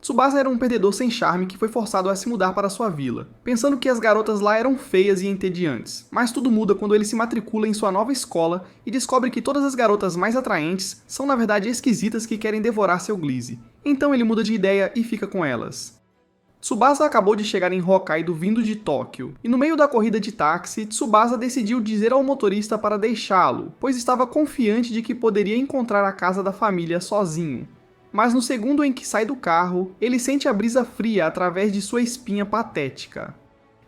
Tsubasa era um perdedor sem charme que foi forçado a se mudar para sua vila, pensando que as garotas lá eram feias e entediantes. Mas tudo muda quando ele se matricula em sua nova escola e descobre que todas as garotas mais atraentes são na verdade esquisitas que querem devorar seu Gliese. Então ele muda de ideia e fica com elas. Tsubasa acabou de chegar em Hokkaido vindo de Tóquio, e no meio da corrida de táxi, Tsubasa decidiu dizer ao motorista para deixá-lo, pois estava confiante de que poderia encontrar a casa da família sozinho. Mas no segundo em que sai do carro, ele sente a brisa fria através de sua espinha patética.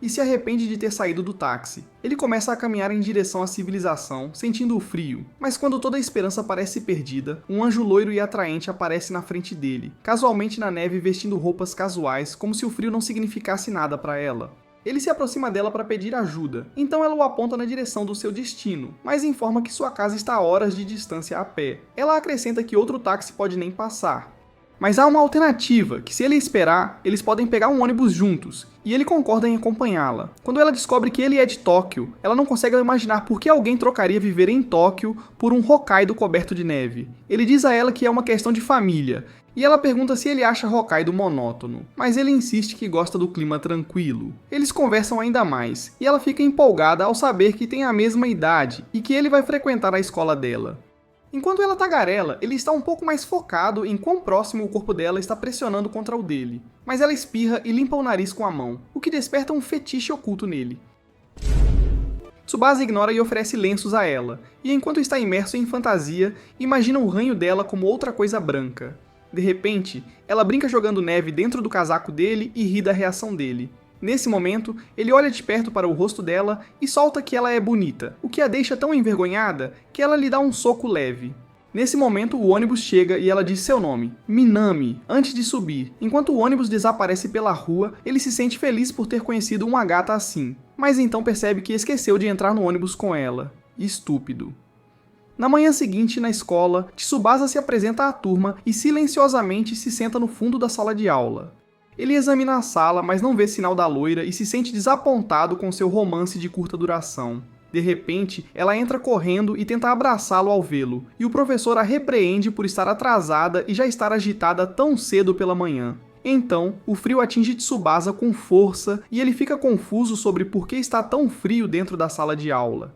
E se arrepende de ter saído do táxi. Ele começa a caminhar em direção à civilização, sentindo o frio, mas quando toda a esperança parece perdida, um anjo loiro e atraente aparece na frente dele, casualmente na neve vestindo roupas casuais, como se o frio não significasse nada para ela. Ele se aproxima dela para pedir ajuda, então ela o aponta na direção do seu destino, mas informa que sua casa está a horas de distância a pé. Ela acrescenta que outro táxi pode nem passar. Mas há uma alternativa, que se ele esperar, eles podem pegar um ônibus juntos, e ele concorda em acompanhá-la. Quando ela descobre que ele é de Tóquio, ela não consegue imaginar por que alguém trocaria viver em Tóquio por um Hokkaido coberto de neve. Ele diz a ela que é uma questão de família, e ela pergunta se ele acha Hokkaido monótono, mas ele insiste que gosta do clima tranquilo. Eles conversam ainda mais, e ela fica empolgada ao saber que tem a mesma idade e que ele vai frequentar a escola dela. Enquanto ela tagarela, ele está um pouco mais focado em quão próximo o corpo dela está pressionando contra o dele, mas ela espirra e limpa o nariz com a mão, o que desperta um fetiche oculto nele. Tsubasa ignora e oferece lenços a ela, e enquanto está imerso em fantasia, imagina o ranho dela como outra coisa branca. De repente, ela brinca jogando neve dentro do casaco dele e ri da reação dele. Nesse momento, ele olha de perto para o rosto dela e solta que ela é bonita, o que a deixa tão envergonhada que ela lhe dá um soco leve. Nesse momento, o ônibus chega e ela diz seu nome, Minami, antes de subir. Enquanto o ônibus desaparece pela rua, ele se sente feliz por ter conhecido uma gata assim, mas então percebe que esqueceu de entrar no ônibus com ela. Estúpido. Na manhã seguinte, na escola, Tsubasa se apresenta à turma e silenciosamente se senta no fundo da sala de aula. Ele examina a sala, mas não vê sinal da loira e se sente desapontado com seu romance de curta duração. De repente, ela entra correndo e tenta abraçá-lo ao vê-lo, e o professor a repreende por estar atrasada e já estar agitada tão cedo pela manhã. Então, o frio atinge Tsubasa com força e ele fica confuso sobre por que está tão frio dentro da sala de aula.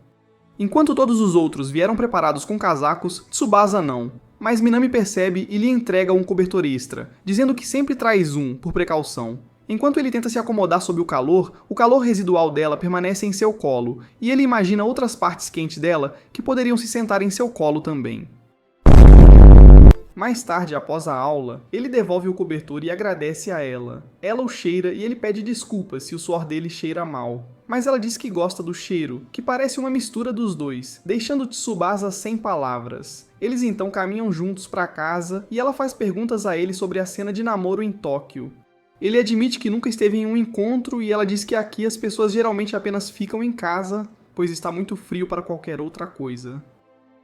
Enquanto todos os outros vieram preparados com casacos, Tsubasa não. Mas Minami percebe e lhe entrega um cobertor extra, dizendo que sempre traz um, por precaução. Enquanto ele tenta se acomodar sob o calor residual dela permanece em seu colo, e ele imagina outras partes quentes dela que poderiam se sentar em seu colo também. Mais tarde, após a aula, ele devolve o cobertor e agradece a ela. Ela o cheira e ele pede desculpas se o suor dele cheira mal. Mas ela diz que gosta do cheiro, que parece uma mistura dos dois, deixando Tsubasa sem palavras. Eles então caminham juntos para casa e ela faz perguntas a ele sobre a cena de namoro em Tóquio. Ele admite que nunca esteve em um encontro e ela diz que aqui as pessoas geralmente apenas ficam em casa, pois está muito frio para qualquer outra coisa.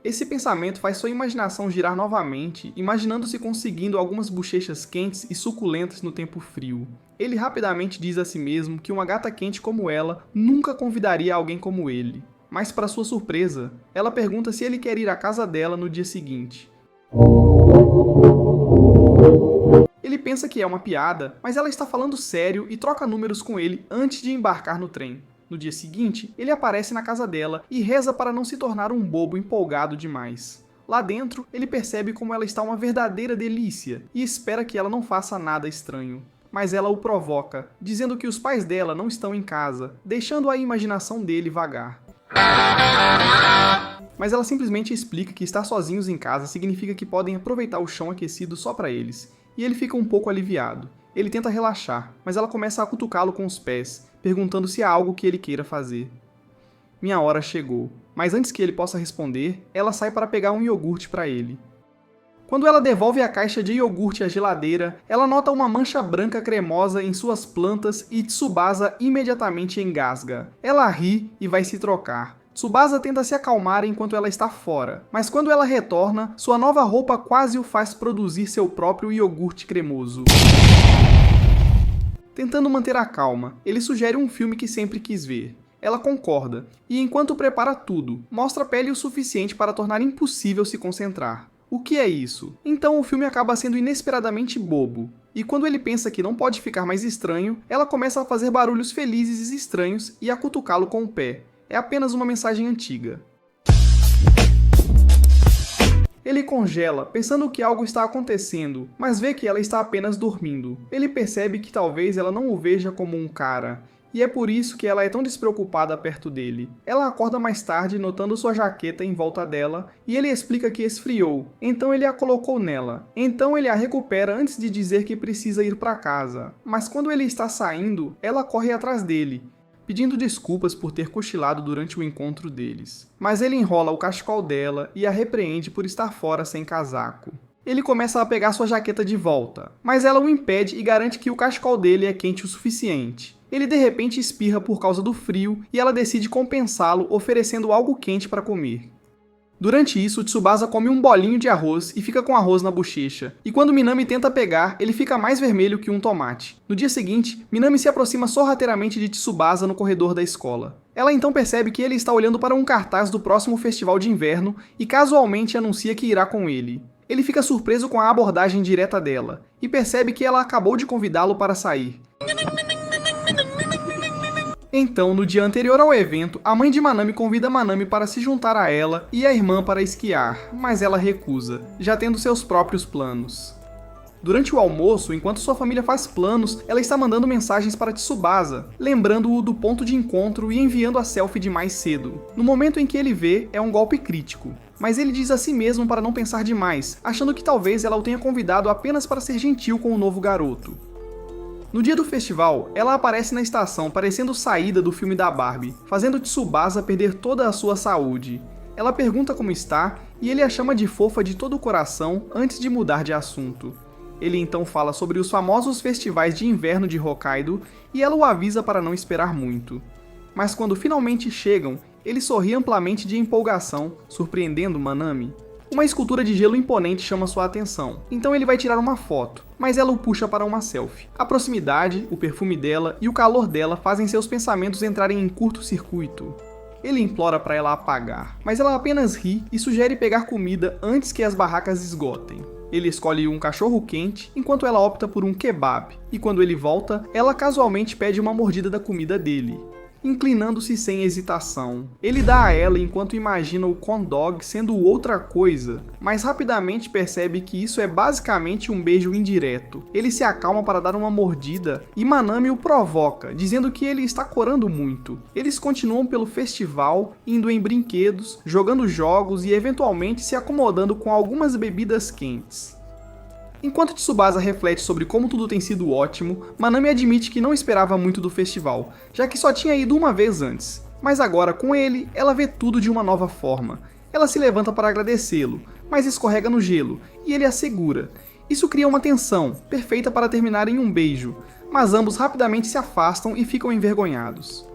Esse pensamento faz sua imaginação girar novamente, imaginando-se conseguindo algumas bochechas quentes e suculentas no tempo frio. Ele rapidamente diz a si mesmo que uma gata quente como ela nunca convidaria alguém como ele. Mas para sua surpresa, ela pergunta se ele quer ir à casa dela no dia seguinte. Ele pensa que é uma piada, mas ela está falando sério e troca números com ele antes de embarcar no trem. No dia seguinte, ele aparece na casa dela e reza para não se tornar um bobo empolgado demais. Lá dentro, ele percebe como ela está uma verdadeira delícia e espera que ela não faça nada estranho. Mas ela o provoca, dizendo que os pais dela não estão em casa, deixando a imaginação dele vagar. Mas ela simplesmente explica que estar sozinhos em casa significa que podem aproveitar o chão aquecido só para eles, e ele fica um pouco aliviado. Ele tenta relaxar, mas ela começa a cutucá-lo com os pés, perguntando se há algo que ele queira fazer. Minha hora chegou, mas antes que ele possa responder, ela sai para pegar um iogurte para ele. Quando ela devolve a caixa de iogurte à geladeira, ela nota uma mancha branca cremosa em suas plantas e Tsubasa imediatamente engasga. Ela ri e vai se trocar. Tsubasa tenta se acalmar enquanto ela está fora, mas quando ela retorna, sua nova roupa quase o faz produzir seu próprio iogurte cremoso. Tentando manter a calma, ele sugere um filme que sempre quis ver. Ela concorda, e enquanto prepara tudo, mostra a pele o suficiente para tornar impossível se concentrar. O que é isso? Então o filme acaba sendo inesperadamente bobo. E quando ele pensa que não pode ficar mais estranho, ela começa a fazer barulhos felizes e estranhos e a cutucá-lo com o pé. É apenas uma mensagem antiga. Ele congela, pensando que algo está acontecendo, mas vê que ela está apenas dormindo. Ele percebe que talvez ela não o veja como um cara, e é por isso que ela é tão despreocupada perto dele. Ela acorda mais tarde notando sua jaqueta em volta dela, e ele explica que esfriou, então ele a colocou nela. Então ele a recupera antes de dizer que precisa ir para casa. Mas quando ele está saindo, ela corre atrás dele, pedindo desculpas por ter cochilado durante o encontro deles. Mas ele enrola o cachecol dela e a repreende por estar fora sem casaco. Ele começa a pegar sua jaqueta de volta, mas ela o impede e garante que o cachecol dele é quente o suficiente. Ele de repente espirra por causa do frio e ela decide compensá-lo oferecendo algo quente para comer. Durante isso, Tsubasa come um bolinho de arroz e fica com arroz na bochecha, e quando Minami tenta pegar, ele fica mais vermelho que um tomate. No dia seguinte, Minami se aproxima sorrateiramente de Tsubasa no corredor da escola. Ela então percebe que ele está olhando para um cartaz do próximo festival de inverno e casualmente anuncia que irá com ele. Ele fica surpreso com a abordagem direta dela, e percebe que ela acabou de convidá-lo para sair. Então, no dia anterior ao evento, a mãe de Manami convida Manami para se juntar a ela e a irmã para esquiar, mas ela recusa, já tendo seus próprios planos. Durante o almoço, enquanto sua família faz planos, ela está mandando mensagens para Tsubasa, lembrando-o do ponto de encontro e enviando a selfie de mais cedo. No momento em que ele vê, é um golpe crítico, mas ele diz a si mesmo para não pensar demais, achando que talvez ela o tenha convidado apenas para ser gentil com o novo garoto. No dia do festival, ela aparece na estação parecendo saída do filme da Barbie, fazendo Tsubasa perder toda a sua saúde. Ela pergunta como está e ele a chama de fofa de todo o coração antes de mudar de assunto. Ele então fala sobre os famosos festivais de inverno de Hokkaido e ela o avisa para não esperar muito. Mas quando finalmente chegam, ele sorri amplamente de empolgação, surpreendendo Manami. Uma escultura de gelo imponente chama sua atenção, então ele vai tirar uma foto, mas ela o puxa para uma selfie. A proximidade, o perfume dela e o calor dela fazem seus pensamentos entrarem em curto-circuito. Ele implora para ela apagar, mas ela apenas ri e sugere pegar comida antes que as barracas esgotem. Ele escolhe um cachorro quente, enquanto ela opta por um kebab, e quando ele volta, ela casualmente pede uma mordida da comida dele. Inclinando-se sem hesitação. Ele dá a ela enquanto imagina o corn dog sendo outra coisa, mas rapidamente percebe que isso é basicamente um beijo indireto. Ele se acalma para dar uma mordida e Manami o provoca, dizendo que ele está corando muito. Eles continuam pelo festival, indo em brinquedos, jogando jogos e eventualmente se acomodando com algumas bebidas quentes. Enquanto Tsubasa reflete sobre como tudo tem sido ótimo, Manami admite que não esperava muito do festival, já que só tinha ido uma vez antes. Mas agora, com ele, ela vê tudo de uma nova forma. Ela se levanta para agradecê-lo, mas escorrega no gelo, e ele a segura. Isso cria uma tensão, perfeita para terminar em um beijo, mas ambos rapidamente se afastam e ficam envergonhados.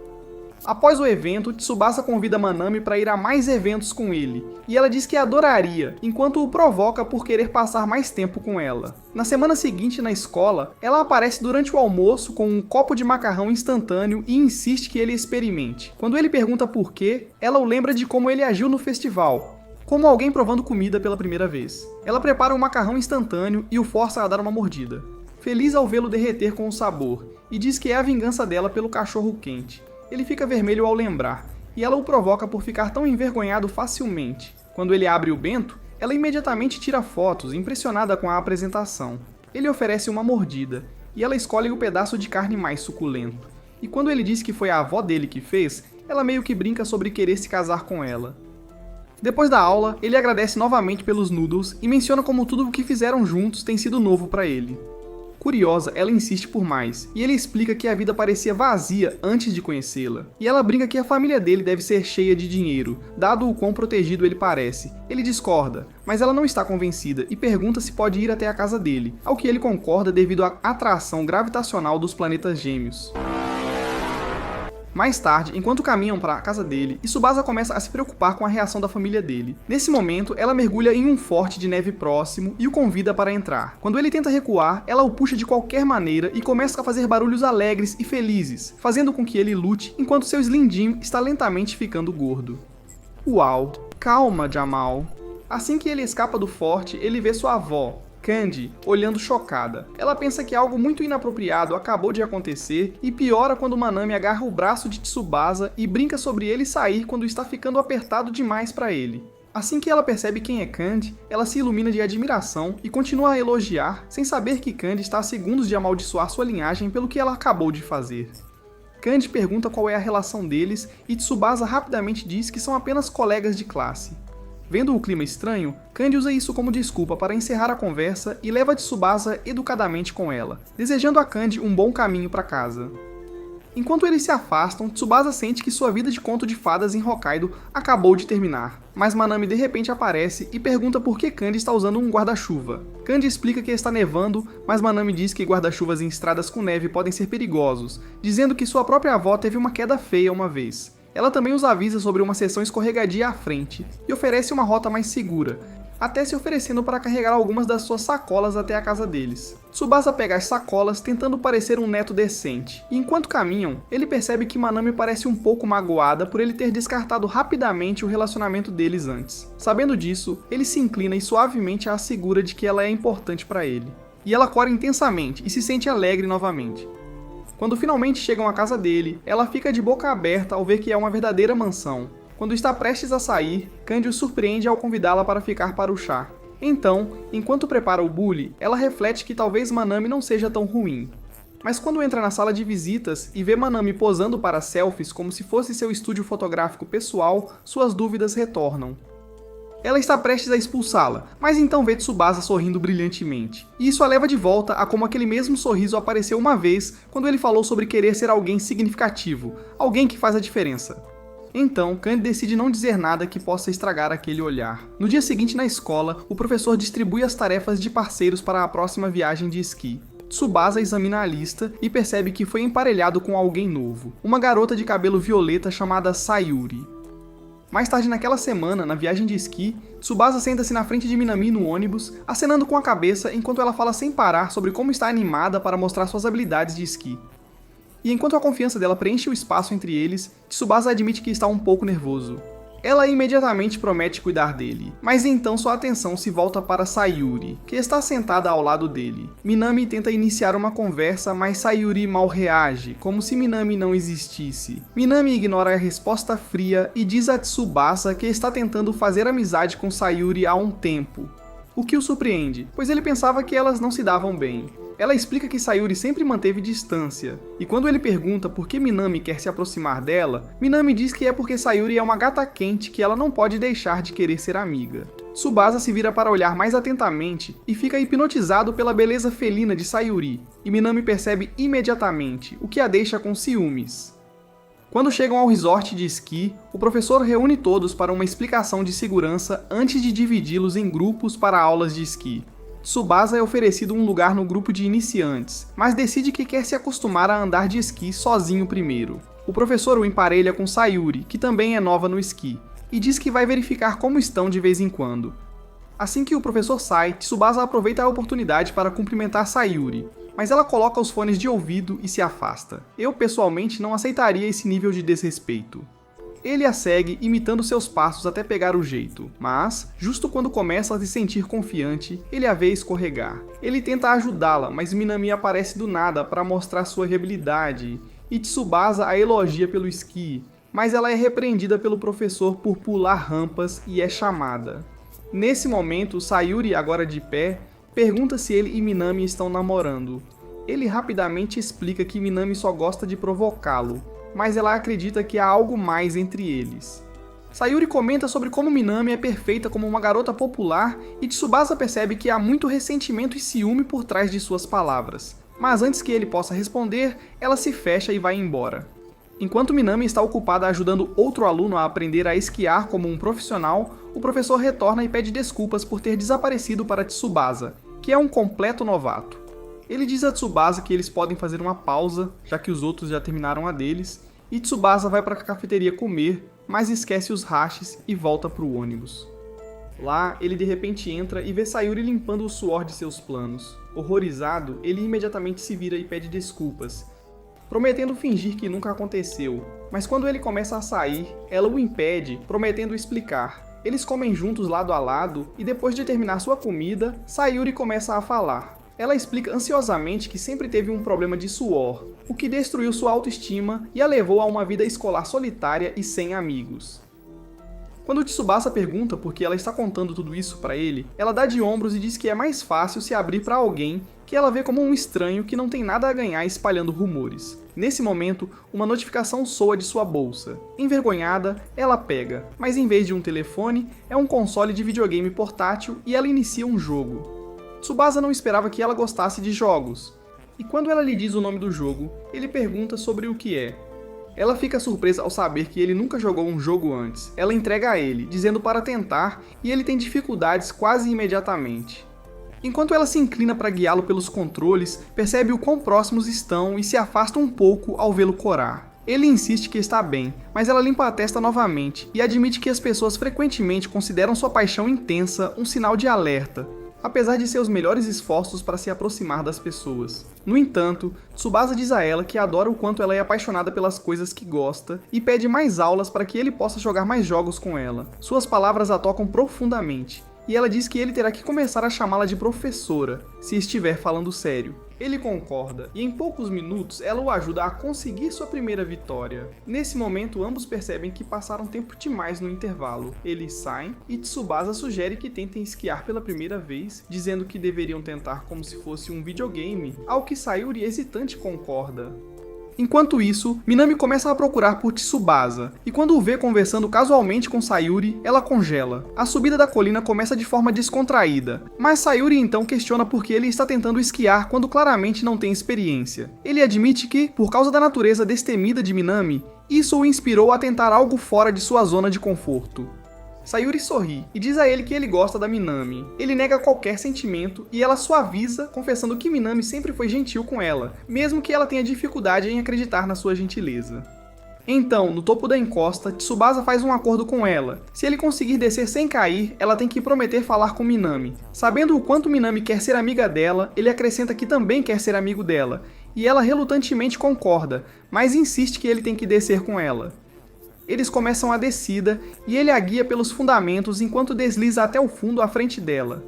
Após o evento, Tsubasa convida Manami para ir a mais eventos com ele, e ela diz que adoraria, enquanto o provoca por querer passar mais tempo com ela. Na semana seguinte, na escola, ela aparece durante o almoço com um copo de macarrão instantâneo e insiste que ele experimente. Quando ele pergunta por quê, ela o lembra de como ele agiu no festival, como alguém provando comida pela primeira vez. Ela prepara um macarrão instantâneo e o força a dar uma mordida, feliz ao vê-lo derreter com o sabor, e diz que é a vingança dela pelo cachorro quente. Ele fica vermelho ao lembrar, e ela o provoca por ficar tão envergonhado facilmente. Quando ele abre o bento, ela imediatamente tira fotos, impressionada com a apresentação. Ele oferece uma mordida, e ela escolhe o pedaço de carne mais suculento. E quando ele diz que foi a avó dele que fez, ela meio que brinca sobre querer se casar com ela. Depois da aula, ele agradece novamente pelos noodles e menciona como tudo o que fizeram juntos tem sido novo para ele. Curiosa, ela insiste por mais, e ele explica que a vida parecia vazia antes de conhecê-la. E ela brinca que a família dele deve ser cheia de dinheiro, dado o quão protegido ele parece. Ele discorda, mas ela não está convencida e pergunta se pode ir até a casa dele, ao que ele concorda devido à atração gravitacional dos planetas gêmeos. Mais tarde, enquanto caminham para a casa dele, Tsubasa começa a se preocupar com a reação da família dele. Nesse momento, ela mergulha em um forte de neve próximo e o convida para entrar. Quando ele tenta recuar, ela o puxa de qualquer maneira e começa a fazer barulhos alegres e felizes, fazendo com que ele lute enquanto seu Slim Jim está lentamente ficando gordo. Uau! Calma, Jamal! Assim que ele escapa do forte, ele vê sua avó, Candy, olhando chocada. Ela pensa que algo muito inapropriado acabou de acontecer e piora quando Manami agarra o braço de Tsubasa e brinca sobre ele sair quando está ficando apertado demais para ele. Assim que ela percebe quem é Candy, ela se ilumina de admiração e continua a elogiar, sem saber que Candy está a segundos de amaldiçoar sua linhagem pelo que ela acabou de fazer. Candy pergunta qual é a relação deles e Tsubasa rapidamente diz que são apenas colegas de classe. Vendo o clima estranho, Candy usa isso como desculpa para encerrar a conversa e leva Tsubasa educadamente com ela, desejando a Candy um bom caminho para casa. Enquanto eles se afastam, Tsubasa sente que sua vida de conto de fadas em Hokkaido acabou de terminar, mas Manami de repente aparece e pergunta por que Candy está usando um guarda-chuva. Candy explica que está nevando, mas Manami diz que guarda-chuvas em estradas com neve podem ser perigosos, dizendo que sua própria avó teve uma queda feia uma vez. Ela também os avisa sobre uma seção escorregadia à frente e oferece uma rota mais segura, até se oferecendo para carregar algumas das suas sacolas até a casa deles. Tsubasa pega as sacolas tentando parecer um neto decente, e enquanto caminham, ele percebe que Manami parece um pouco magoada por ele ter descartado rapidamente o relacionamento deles antes. Sabendo disso, ele se inclina e suavemente a assegura de que ela é importante para ele. E ela cora intensamente e se sente alegre novamente. Quando finalmente chegam à casa dele, ela fica de boca aberta ao ver que é uma verdadeira mansão. Quando está prestes a sair, Candy o surpreende ao convidá-la para ficar para o chá. Então, enquanto prepara o bule, ela reflete que talvez Manami não seja tão ruim. Mas quando entra na sala de visitas e vê Manami posando para selfies como se fosse seu estúdio fotográfico pessoal, suas dúvidas retornam. Ela está prestes a expulsá-la, mas então vê Tsubasa sorrindo brilhantemente. E isso a leva de volta a como aquele mesmo sorriso apareceu uma vez quando ele falou sobre querer ser alguém significativo, alguém que faz a diferença. Então, Candy decide não dizer nada que possa estragar aquele olhar. No dia seguinte na escola, o professor distribui as tarefas de parceiros para a próxima viagem de esqui. Tsubasa examina a lista e percebe que foi emparelhado com alguém novo, uma garota de cabelo violeta chamada Sayuri. Mais tarde naquela semana, na viagem de esqui, Tsubasa senta-se na frente de Minami no ônibus, acenando com a cabeça enquanto ela fala sem parar sobre como está animada para mostrar suas habilidades de esqui. E enquanto a confiança dela preenche o espaço entre eles, Tsubasa admite que está um pouco nervoso. Ela imediatamente promete cuidar dele, mas então sua atenção se volta para Sayuri, que está sentada ao lado dele. Minami tenta iniciar uma conversa, mas Sayuri mal reage, como se Minami não existisse. Minami ignora a resposta fria e diz a Tsubasa que está tentando fazer amizade com Sayuri há um tempo. O que o surpreende, pois ele pensava que elas não se davam bem. Ela explica que Sayuri sempre manteve distância, e quando ele pergunta por que Minami quer se aproximar dela, Minami diz que é porque Sayuri é uma gata quente que ela não pode deixar de querer ser amiga. Tsubasa se vira para olhar mais atentamente e fica hipnotizado pela beleza felina de Sayuri, e Minami percebe imediatamente, o que a deixa com ciúmes. Quando chegam ao resort de esqui, o professor reúne todos para uma explicação de segurança antes de dividi-los em grupos para aulas de esqui. Tsubasa é oferecido um lugar no grupo de iniciantes, mas decide que quer se acostumar a andar de esqui sozinho primeiro. O professor o emparelha com Sayuri, que também é nova no esqui, e diz que vai verificar como estão de vez em quando. Assim que o professor sai, Tsubasa aproveita a oportunidade para cumprimentar Sayuri, mas ela coloca os fones de ouvido e se afasta. Eu pessoalmente não aceitaria esse nível de desrespeito. Ele a segue, imitando seus passos até pegar o jeito, mas, justo quando começa a se sentir confiante, ele a vê escorregar. Ele tenta ajudá-la, mas Minami aparece do nada para mostrar sua habilidade, e Tsubasa a elogia pelo esqui, mas ela é repreendida pelo professor por pular rampas e é chamada. Nesse momento, Sayuri, agora de pé, pergunta se ele e Minami estão namorando. Ele rapidamente explica que Minami só gosta de provocá-lo, mas ela acredita que há algo mais entre eles. Sayuri comenta sobre como Minami é perfeita como uma garota popular e Tsubasa percebe que há muito ressentimento e ciúme por trás de suas palavras. Mas antes que ele possa responder, ela se fecha e vai embora. Enquanto Minami está ocupada ajudando outro aluno a aprender a esquiar como um profissional, o professor retorna e pede desculpas por ter desaparecido para Tsubasa, que é um completo novato. Ele diz a Tsubasa que eles podem fazer uma pausa, já que os outros já terminaram a deles, e Tsubasa vai para a cafeteria comer, mas esquece os hashes e volta para o ônibus. Lá, ele de repente entra e vê Sayuri limpando o suor de seus planos. Horrorizado, ele imediatamente se vira e pede desculpas, prometendo fingir que nunca aconteceu, mas quando ele começa a sair, ela o impede, prometendo explicar. Eles comem juntos lado a lado e depois de terminar sua comida, Sayuri começa a falar. Ela explica ansiosamente que sempre teve um problema de suor, o que destruiu sua autoestima e a levou a uma vida escolar solitária e sem amigos. Quando Tsubasa pergunta por que ela está contando tudo isso para ele, ela dá de ombros e diz que é mais fácil se abrir para alguém que ela vê como um estranho que não tem nada a ganhar espalhando rumores. Nesse momento, uma notificação soa de sua bolsa. Envergonhada, ela pega, mas em vez de um telefone, é um console de videogame portátil e ela inicia um jogo. Tsubasa não esperava que ela gostasse de jogos, e quando ela lhe diz o nome do jogo, ele pergunta sobre o que é. Ela fica surpresa ao saber que ele nunca jogou um jogo antes. Ela entrega a ele, dizendo para tentar, e ele tem dificuldades quase imediatamente. Enquanto ela se inclina para guiá-lo pelos controles, percebe o quão próximos estão e se afasta um pouco ao vê-lo corar. Ele insiste que está bem, mas ela limpa a testa novamente e admite que as pessoas frequentemente consideram sua paixão intensa um sinal de alerta, apesar de seus melhores esforços para se aproximar das pessoas. No entanto, Tsubasa diz a ela que adora o quanto ela é apaixonada pelas coisas que gosta e pede mais aulas para que ele possa jogar mais jogos com ela. Suas palavras a tocam profundamente, e ela diz que ele terá que começar a chamá-la de professora, se estiver falando sério. Ele concorda, e em poucos minutos ela o ajuda a conseguir sua primeira vitória. Nesse momento, ambos percebem que passaram tempo demais no intervalo. Eles saem, e Tsubasa sugere que tentem esquiar pela primeira vez, dizendo que deveriam tentar como se fosse um videogame, ao que Sayuri hesitante concorda. Enquanto isso, Minami começa a procurar por Tsubasa, e quando o vê conversando casualmente com Sayuri, ela congela. A subida da colina começa de forma descontraída, mas Sayuri então questiona por que ele está tentando esquiar quando claramente não tem experiência. Ele admite que, por causa da natureza destemida de Minami, isso o inspirou a tentar algo fora de sua zona de conforto. Sayuri sorri e diz a ele que ele gosta da Minami. Ele nega qualquer sentimento e ela suaviza, confessando que Minami sempre foi gentil com ela, mesmo que ela tenha dificuldade em acreditar na sua gentileza. Então, no topo da encosta, Tsubasa faz um acordo com ela. Se ele conseguir descer sem cair, ela tem que prometer falar com Minami. Sabendo o quanto Minami quer ser amiga dela, ele acrescenta que também quer ser amigo dela, e ela relutantemente concorda, mas insiste que ele tem que descer com ela. Eles começam a descida e ele a guia pelos fundamentos enquanto desliza até o fundo à frente dela.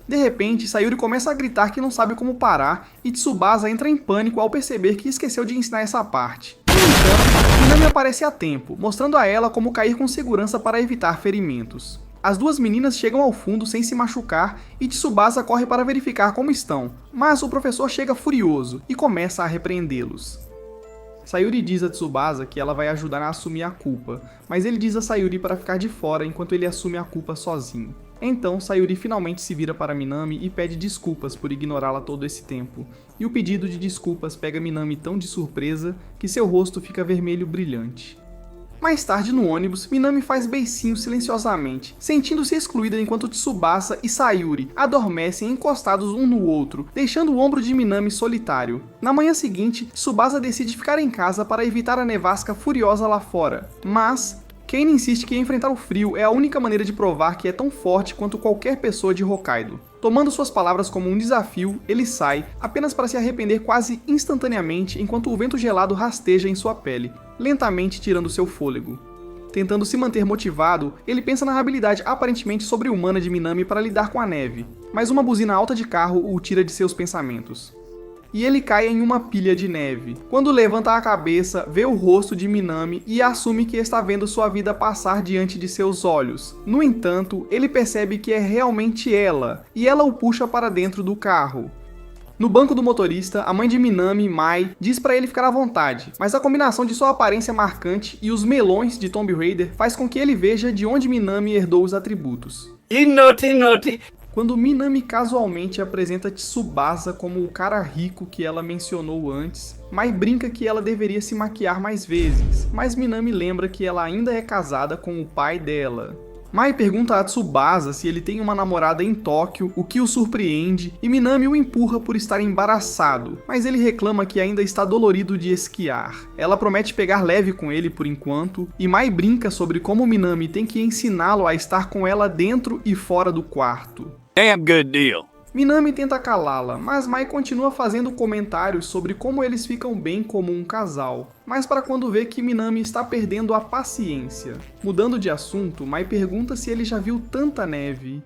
De repente, Sayuri começa a gritar que não sabe como parar e Tsubasa entra em pânico ao perceber que esqueceu de ensinar essa parte. No entanto, Minami aparece a tempo, mostrando a ela como cair com segurança para evitar ferimentos. As duas meninas chegam ao fundo sem se machucar e Tsubasa corre para verificar como estão, mas o professor chega furioso e começa a repreendê-los. Sayuri diz a Tsubasa que ela vai ajudar a assumir a culpa, mas ele diz a Sayuri para ficar de fora enquanto ele assume a culpa sozinho. Então, Sayuri finalmente se vira para Minami e pede desculpas por ignorá-la todo esse tempo, e o pedido de desculpas pega Minami tão de surpresa que seu rosto fica vermelho brilhante. Mais tarde no ônibus, Minami faz beicinho silenciosamente, sentindo-se excluída enquanto Tsubasa e Sayuri adormecem encostados um no outro, deixando o ombro de Minami solitário. Na manhã seguinte, Tsubasa decide ficar em casa para evitar a nevasca furiosa lá fora, mas Kane insiste que enfrentar o frio é a única maneira de provar que é tão forte quanto qualquer pessoa de Hokkaido. Tomando suas palavras como um desafio, ele sai, apenas para se arrepender quase instantaneamente enquanto o vento gelado rasteja em sua pele, lentamente tirando seu fôlego. Tentando se manter motivado, ele pensa na habilidade aparentemente sobre-humana de Minami para lidar com a neve, mas uma buzina alta de carro o tira de seus pensamentos. E ele cai em uma pilha de neve. Quando levanta a cabeça, vê o rosto de Minami e assume que está vendo sua vida passar diante de seus olhos. No entanto, ele percebe que é realmente ela, e ela o puxa para dentro do carro. No banco do motorista, a mãe de Minami, Mai, diz para ele ficar à vontade, mas a combinação de sua aparência marcante e os melões de Tomb Raider faz com que ele veja de onde Minami herdou os atributos. Inoti. Quando Minami casualmente apresenta Tsubasa como o cara rico que ela mencionou antes, Mai brinca que ela deveria se maquiar mais vezes, mas Minami lembra que ela ainda é casada com o pai dela. Mai pergunta a Tsubasa se ele tem uma namorada em Tóquio, o que o surpreende, e Minami o empurra por estar embaraçado, mas ele reclama que ainda está dolorido de esquiar. Ela promete pegar leve com ele por enquanto, e Mai brinca sobre como Minami tem que ensiná-lo a estar com ela dentro e fora do quarto. Damn good deal. Minami tenta calá-la, mas Mai continua fazendo comentários sobre como eles ficam bem como um casal, mas para quando vê que Minami está perdendo a paciência. Mudando de assunto, Mai pergunta se ele já viu tanta neve.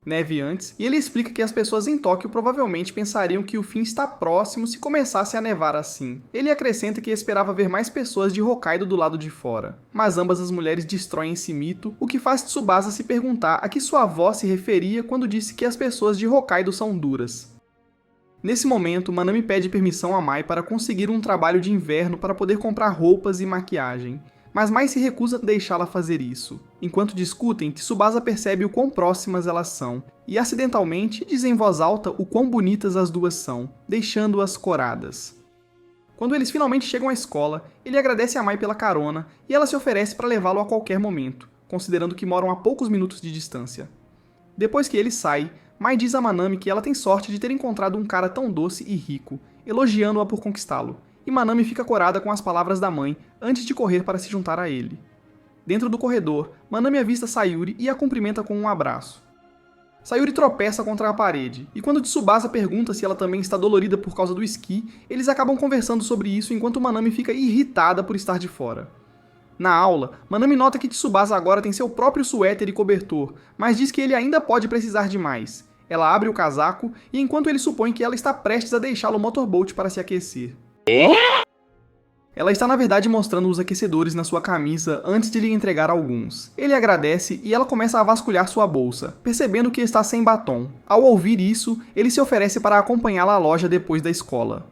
Neve antes, e ele explica que as pessoas em Tóquio provavelmente pensariam que o fim está próximo se começasse a nevar assim. Ele acrescenta que esperava ver mais pessoas de Hokkaido do lado de fora, mas ambas as mulheres destroem esse mito, o que faz Tsubasa se perguntar a que sua avó se referia quando disse que as pessoas de Hokkaido são duras. Nesse momento, Manami pede permissão a Mai para conseguir um trabalho de inverno para poder comprar roupas e maquiagem, mas Mai se recusa a deixá-la fazer isso. Enquanto discutem, Tsubasa percebe o quão próximas elas são, e acidentalmente diz em voz alta o quão bonitas as duas são, deixando-as coradas. Quando eles finalmente chegam à escola, ele agradece a Mai pela carona, e ela se oferece para levá-lo a qualquer momento, considerando que moram a poucos minutos de distância. Depois que ele sai, Mai diz a Manami que ela tem sorte de ter encontrado um cara tão doce e rico, elogiando-a por conquistá-lo, e Manami fica corada com as palavras da mãe antes de correr para se juntar a ele. Dentro do corredor, Manami avista Sayuri e a cumprimenta com um abraço. Sayuri tropeça contra a parede, e quando Tsubasa pergunta se ela também está dolorida por causa do esqui, eles acabam conversando sobre isso enquanto Manami fica irritada por estar de fora. Na aula, Manami nota que Tsubasa agora tem seu próprio suéter e cobertor, mas diz que ele ainda pode precisar de mais. Ela abre o casaco, e enquanto ele supõe que ela está prestes a deixá-lo motorboat para se aquecer. Ela está na verdade mostrando os aquecedores na sua camisa antes de lhe entregar alguns. Ele agradece e ela começa a vasculhar sua bolsa, percebendo que está sem batom. Ao ouvir isso, ele se oferece para acompanhá-la à loja depois da escola.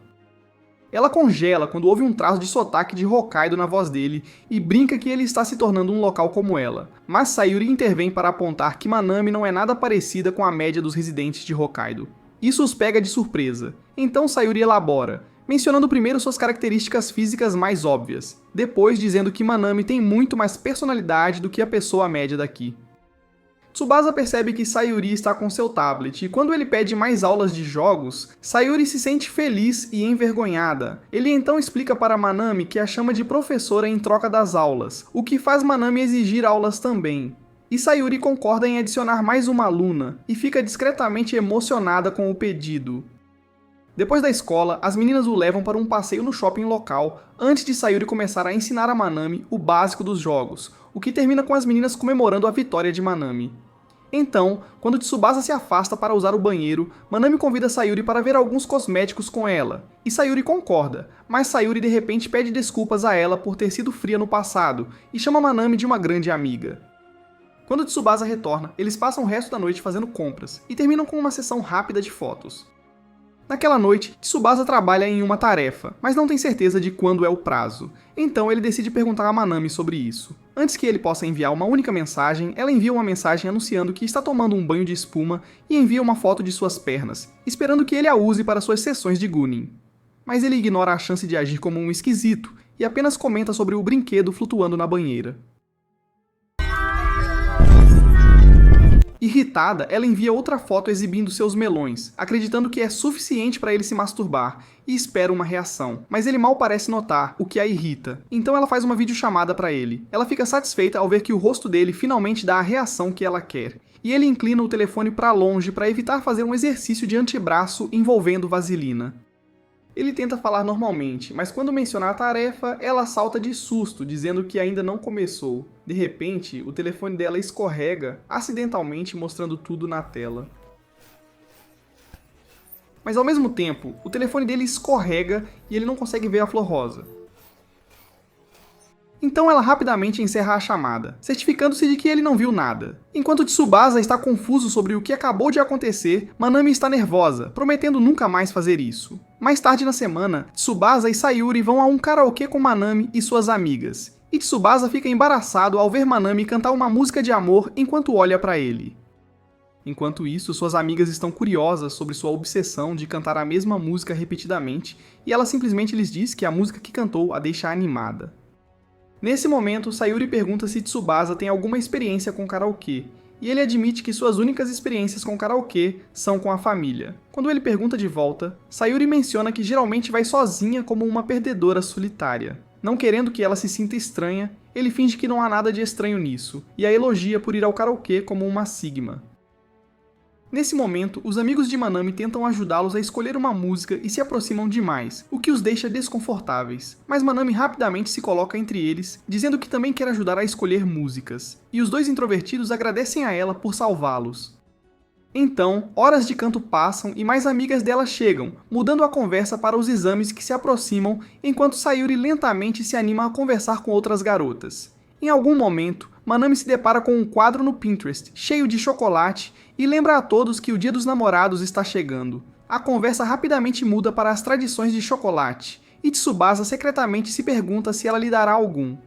Ela congela quando ouve um traço de sotaque de Hokkaido na voz dele e brinca que ele está se tornando um local como ela, mas Sayuri intervém para apontar que Manami não é nada parecida com a média dos residentes de Hokkaido. Isso os pega de surpresa, então Sayuri elabora, mencionando primeiro suas características físicas mais óbvias, depois dizendo que Manami tem muito mais personalidade do que a pessoa média daqui. Tsubasa percebe que Sayuri está com seu tablet, e quando ele pede mais aulas de jogos, Sayuri se sente feliz e envergonhada. Ele então explica para Manami que a chama de professora em troca das aulas, o que faz Manami exigir aulas também. E Sayuri concorda em adicionar mais uma aluna, e fica discretamente emocionada com o pedido. Depois da escola, as meninas o levam para um passeio no shopping local, antes de Sayuri começar a ensinar a Manami o básico dos jogos, o que termina com as meninas comemorando a vitória de Manami. Então, quando Tsubasa se afasta para usar o banheiro, Manami convida Sayuri para ver alguns cosméticos com ela, e Sayuri concorda, mas Sayuri de repente pede desculpas a ela por ter sido fria no passado, e chama Manami de uma grande amiga. Quando Tsubasa retorna, eles passam o resto da noite fazendo compras, e terminam com uma sessão rápida de fotos. Naquela noite, Tsubasa trabalha em uma tarefa, mas não tem certeza de quando é o prazo. Então ele decide perguntar a Manami sobre isso. Antes que ele possa enviar uma única mensagem, ela envia uma mensagem anunciando que está tomando um banho de espuma e envia uma foto de suas pernas, esperando que ele a use para suas sessões de Gooning. Mas ele ignora a chance de agir como um esquisito e apenas comenta sobre o brinquedo flutuando na banheira. Irritada, ela envia outra foto exibindo seus melões, acreditando que é suficiente para ele se masturbar, e espera uma reação, mas ele mal parece notar, o que a irrita. Então ela faz uma videochamada para ele. Ela fica satisfeita ao ver que o rosto dele finalmente dá a reação que ela quer, e ele inclina o telefone para longe para evitar fazer um exercício de antebraço envolvendo vaselina. Ele tenta falar normalmente, mas quando menciona a tarefa, ela salta de susto, dizendo que ainda não começou. De repente, o telefone dela escorrega, acidentalmente mostrando tudo na tela. Mas ao mesmo tempo, o telefone dele escorrega e ele não consegue ver a flor rosa. Então ela rapidamente encerra a chamada, certificando-se de que ele não viu nada. Enquanto Tsubasa está confuso sobre o que acabou de acontecer, Manami está nervosa, prometendo nunca mais fazer isso. Mais tarde na semana, Tsubasa e Sayuri vão a um karaokê com Manami e suas amigas, e Tsubasa fica embaraçado ao ver Manami cantar uma música de amor enquanto olha para ele. Enquanto isso, suas amigas estão curiosas sobre sua obsessão de cantar a mesma música repetidamente, e ela simplesmente lhes diz que a música que cantou a deixa animada. Nesse momento, Sayuri pergunta se Tsubasa tem alguma experiência com karaokê, e ele admite que suas únicas experiências com karaokê são com a família. Quando ele pergunta de volta, Sayuri menciona que geralmente vai sozinha como uma perdedora solitária. Não querendo que ela se sinta estranha, ele finge que não há nada de estranho nisso, e a elogia por ir ao karaokê como uma sigma. Nesse momento, os amigos de Manami tentam ajudá-los a escolher uma música e se aproximam demais, o que os deixa desconfortáveis. Mas Manami rapidamente se coloca entre eles, dizendo que também quer ajudar a escolher músicas, e os dois introvertidos agradecem a ela por salvá-los. Então, horas de canto passam e mais amigas dela chegam, mudando a conversa para os exames que se aproximam, enquanto Sayuri lentamente se anima a conversar com outras garotas. Em algum momento, Manami se depara com um quadro no Pinterest, cheio de chocolate, e lembra a todos que o Dia dos Namorados está chegando. A conversa rapidamente muda para as tradições de chocolate, e Tsubasa secretamente se pergunta se ela lhe dará algum.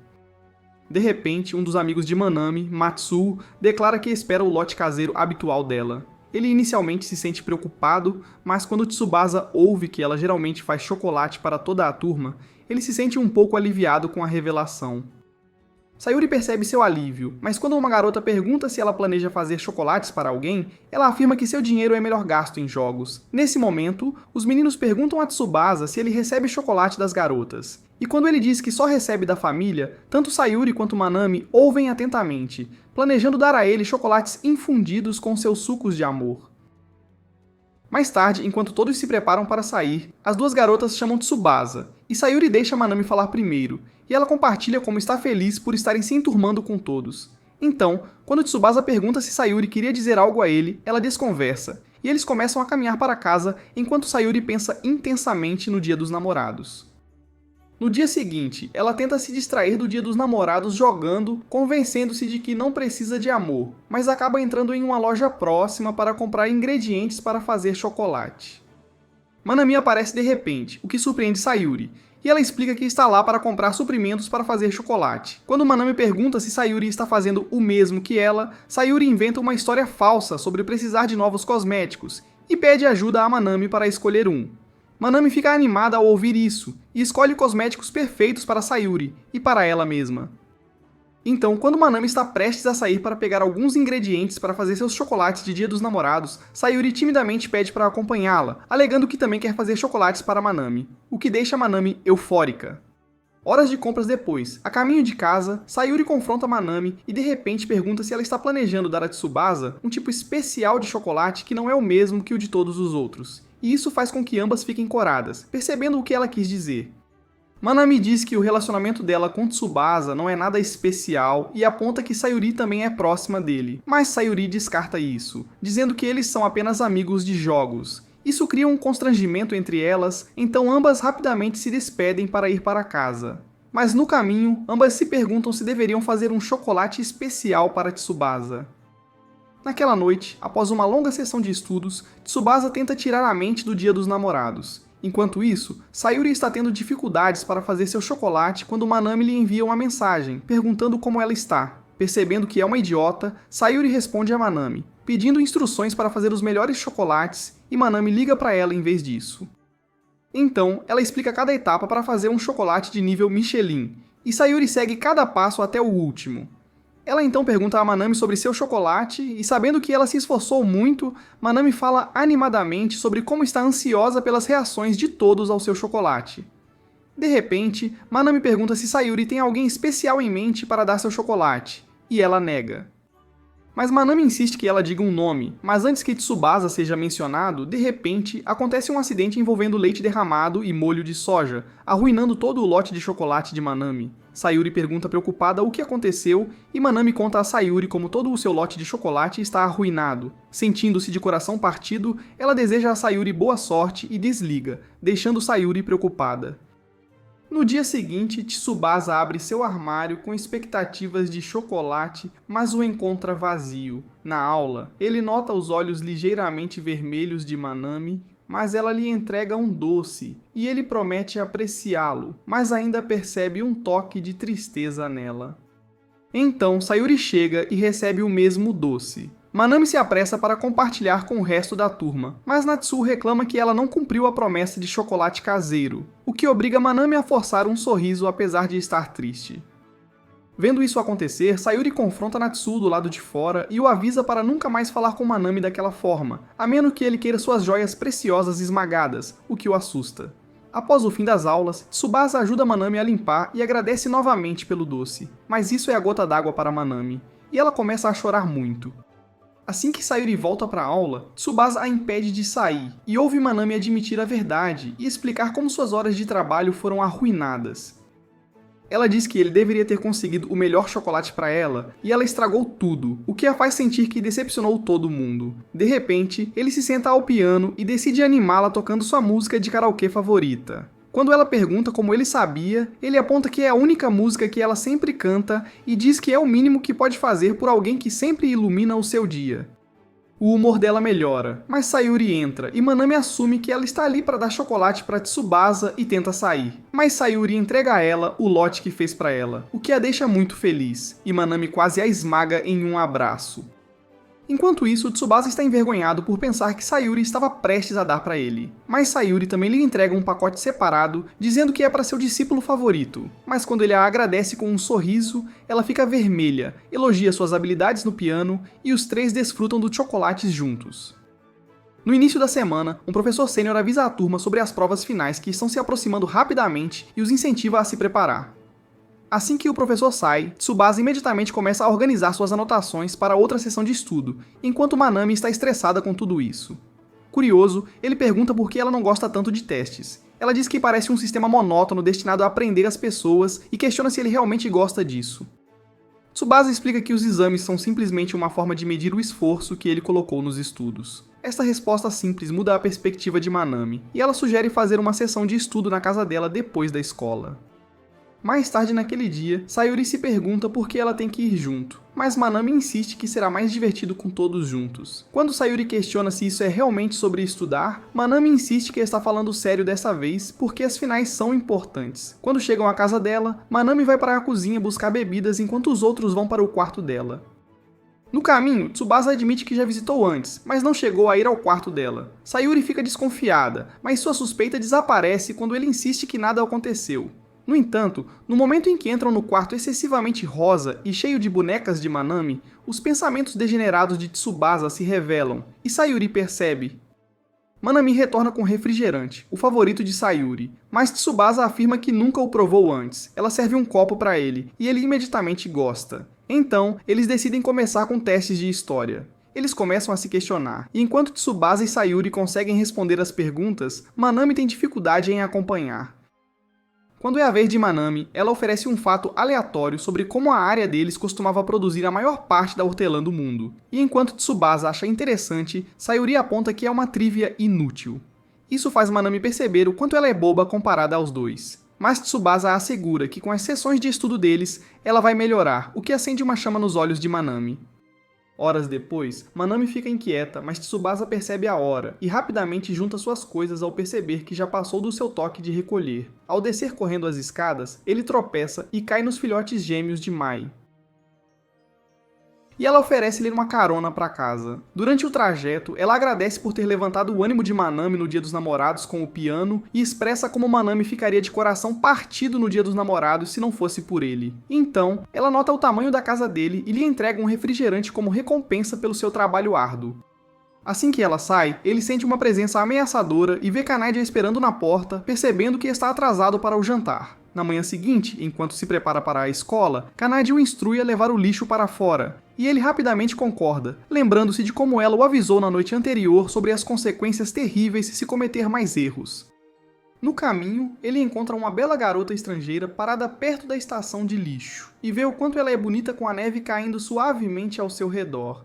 De repente, um dos amigos de Manami, Matsuo, declara que espera o lote caseiro habitual dela. Ele inicialmente se sente preocupado, mas quando Tsubasa ouve que ela geralmente faz chocolate para toda a turma, ele se sente um pouco aliviado com a revelação. Sayuri percebe seu alívio, mas quando uma garota pergunta se ela planeja fazer chocolates para alguém, ela afirma que seu dinheiro é melhor gasto em jogos. Nesse momento, os meninos perguntam a Tsubasa se ele recebe chocolate das garotas. E quando ele diz que só recebe da família, tanto Sayuri quanto Manami ouvem atentamente, planejando dar a ele chocolates infundidos com seus sucos de amor. Mais tarde, enquanto todos se preparam para sair, as duas garotas chamam Tsubasa, e Sayuri deixa Manami falar primeiro, e ela compartilha como está feliz por estarem se enturmando com todos. Então, quando Tsubasa pergunta se Sayuri queria dizer algo a ele, ela desconversa, e eles começam a caminhar para casa enquanto Sayuri pensa intensamente no Dia dos Namorados. No dia seguinte, ela tenta se distrair do Dia dos Namorados jogando, convencendo-se de que não precisa de amor, mas acaba entrando em uma loja próxima para comprar ingredientes para fazer chocolate. Manami aparece de repente, o que surpreende Sayuri, e ela explica que está lá para comprar suprimentos para fazer chocolate. Quando Manami pergunta se Sayuri está fazendo o mesmo que ela, Sayuri inventa uma história falsa sobre precisar de novos cosméticos, e pede ajuda a Manami para escolher um. Manami fica animada ao ouvir isso, e escolhe cosméticos perfeitos para Sayuri, e para ela mesma. Então, quando Manami está prestes a sair para pegar alguns ingredientes para fazer seus chocolates de Dia dos Namorados, Sayuri timidamente pede para acompanhá-la, alegando que também quer fazer chocolates para Manami, o que deixa Manami eufórica. Horas de compras depois, a caminho de casa, Sayuri confronta Manami e de repente pergunta se ela está planejando dar a Tsubasa um tipo especial de chocolate que não é o mesmo que o de todos os outros. E isso faz com que ambas fiquem coradas, percebendo o que ela quis dizer. Manami diz que o relacionamento dela com Tsubasa não é nada especial e aponta que Sayuri também é próxima dele, mas Sayuri descarta isso, dizendo que eles são apenas amigos de jogos. Isso cria um constrangimento entre elas, então ambas rapidamente se despedem para ir para casa. Mas no caminho, ambas se perguntam se deveriam fazer um chocolate especial para Tsubasa. Naquela noite, após uma longa sessão de estudos, Tsubasa tenta tirar a mente do Dia dos Namorados. Enquanto isso, Sayuri está tendo dificuldades para fazer seu chocolate quando Manami lhe envia uma mensagem, perguntando como ela está. Percebendo que é uma idiota, Sayuri responde a Manami, pedindo instruções para fazer os melhores chocolates, e Manami liga para ela em vez disso. Então, ela explica cada etapa para fazer um chocolate de nível Michelin, e Sayuri segue cada passo até o último. Ela então pergunta a Manami sobre seu chocolate, e sabendo que ela se esforçou muito, Manami fala animadamente sobre como está ansiosa pelas reações de todos ao seu chocolate. De repente, Manami pergunta se Sayuri tem alguém especial em mente para dar seu chocolate, e ela nega. Mas Manami insiste que ela diga um nome, mas antes que Tsubasa seja mencionado, de repente, acontece um acidente envolvendo leite derramado e molho de soja, arruinando todo o lote de chocolate de Manami. Sayuri pergunta preocupada o que aconteceu, e Manami conta a Sayuri como todo o seu lote de chocolate está arruinado. Sentindo-se de coração partido, ela deseja a Sayuri boa sorte e desliga, deixando Sayuri preocupada. No dia seguinte, Tsubasa abre seu armário com expectativas de chocolate, mas o encontra vazio. Na aula, ele nota os olhos ligeiramente vermelhos de Manami, mas ela lhe entrega um doce, e ele promete apreciá-lo, mas ainda percebe um toque de tristeza nela. Então, Sayuri chega e recebe o mesmo doce. Manami se apressa para compartilhar com o resto da turma, mas Natsuo reclama que ela não cumpriu a promessa de chocolate caseiro, o que obriga Manami a forçar um sorriso apesar de estar triste. Vendo isso acontecer, Sayuri confronta Natsuo do lado de fora e o avisa para nunca mais falar com Manami daquela forma, a menos que ele queira suas joias preciosas esmagadas, o que o assusta. Após o fim das aulas, Tsubasa ajuda Manami a limpar e agradece novamente pelo doce, mas isso é a gota d'água para Manami, e ela começa a chorar muito. Assim que Sayuri volta para a aula, Tsubasa a impede de sair e ouve Manami admitir a verdade e explicar como suas horas de trabalho foram arruinadas. Ela diz que ele deveria ter conseguido o melhor chocolate para ela e ela estragou tudo, o que a faz sentir que decepcionou todo mundo. De repente, ele se senta ao piano e decide animá-la tocando sua música de karaokê favorita. Quando ela pergunta como ele sabia, ele aponta que é a única música que ela sempre canta e diz que é o mínimo que pode fazer por alguém que sempre ilumina o seu dia. O humor dela melhora, mas Sayuri entra e Manami assume que ela está ali para dar chocolate para Tsubasa e tenta sair. Mas Sayuri entrega a ela o lote que fez para ela, o que a deixa muito feliz, e Manami quase a esmaga em um abraço. Enquanto isso, Tsubasa está envergonhado por pensar que Sayuri estava prestes a dar para ele. Mas Sayuri também lhe entrega um pacote separado, dizendo que é para seu discípulo favorito. Mas quando ele a agradece com um sorriso, ela fica vermelha, elogia suas habilidades no piano e os três desfrutam dos chocolates juntos. No início da semana, um professor sênior avisa a turma sobre as provas finais que estão se aproximando rapidamente e os incentiva a se preparar. Assim que o professor sai, Tsubasa imediatamente começa a organizar suas anotações para outra sessão de estudo, enquanto Manami está estressada com tudo isso. Curioso, ele pergunta por que ela não gosta tanto de testes. Ela diz que parece um sistema monótono destinado a aprender as pessoas e questiona se ele realmente gosta disso. Tsubasa explica que os exames são simplesmente uma forma de medir o esforço que ele colocou nos estudos. Esta resposta simples muda a perspectiva de Manami, e ela sugere fazer uma sessão de estudo na casa dela depois da escola. Mais tarde naquele dia, Sayuri se pergunta por que ela tem que ir junto, mas Manami insiste que será mais divertido com todos juntos. Quando Sayuri questiona se isso é realmente sobre estudar, Manami insiste que está falando sério dessa vez porque as finais são importantes. Quando chegam à casa dela, Manami vai para a cozinha buscar bebidas enquanto os outros vão para o quarto dela. No caminho, Tsubasa admite que já visitou antes, mas não chegou a ir ao quarto dela. Sayuri fica desconfiada, mas sua suspeita desaparece quando ele insiste que nada aconteceu. No entanto, no momento em que entram no quarto excessivamente rosa e cheio de bonecas de Manami, os pensamentos degenerados de Tsubasa se revelam, e Sayuri percebe. Manami retorna com refrigerante, o favorito de Sayuri, mas Tsubasa afirma que nunca o provou antes. Ela serve um copo para ele, e ele imediatamente gosta. Então, eles decidem começar com testes de história. Eles começam a se questionar, e enquanto Tsubasa e Sayuri conseguem responder as perguntas, Manami tem dificuldade em acompanhar. Quando é a vez de Manami, ela oferece um fato aleatório sobre como a área deles costumava produzir a maior parte da hortelã do mundo. E enquanto Tsubasa acha interessante, Sayuri aponta que é uma trivia inútil. Isso faz Manami perceber o quanto ela é boba comparada aos dois. Mas Tsubasa assegura que com as sessões de estudo deles, ela vai melhorar, o que acende uma chama nos olhos de Manami. Horas depois, Manami fica inquieta, mas Tsubasa percebe a hora e rapidamente junta suas coisas ao perceber que já passou do seu toque de recolher. Ao descer correndo as escadas, ele tropeça e cai nos filhotes gêmeos de Mai. E ela oferece-lhe uma carona para casa. Durante o trajeto, ela agradece por ter levantado o ânimo de Manami no Dia dos Namorados com o piano e expressa como Manami ficaria de coração partido no Dia dos Namorados se não fosse por ele. Então, ela nota o tamanho da casa dele e lhe entrega um refrigerante como recompensa pelo seu trabalho árduo. Assim que ela sai, ele sente uma presença ameaçadora e vê Kanade esperando na porta, percebendo que está atrasado para o jantar. Na manhã seguinte, enquanto se prepara para a escola, Kanade o instrui a levar o lixo para fora, e ele rapidamente concorda, lembrando-se de como ela o avisou na noite anterior sobre as consequências terríveis se cometer mais erros. No caminho, ele encontra uma bela garota estrangeira parada perto da estação de lixo, e vê o quanto ela é bonita com a neve caindo suavemente ao seu redor.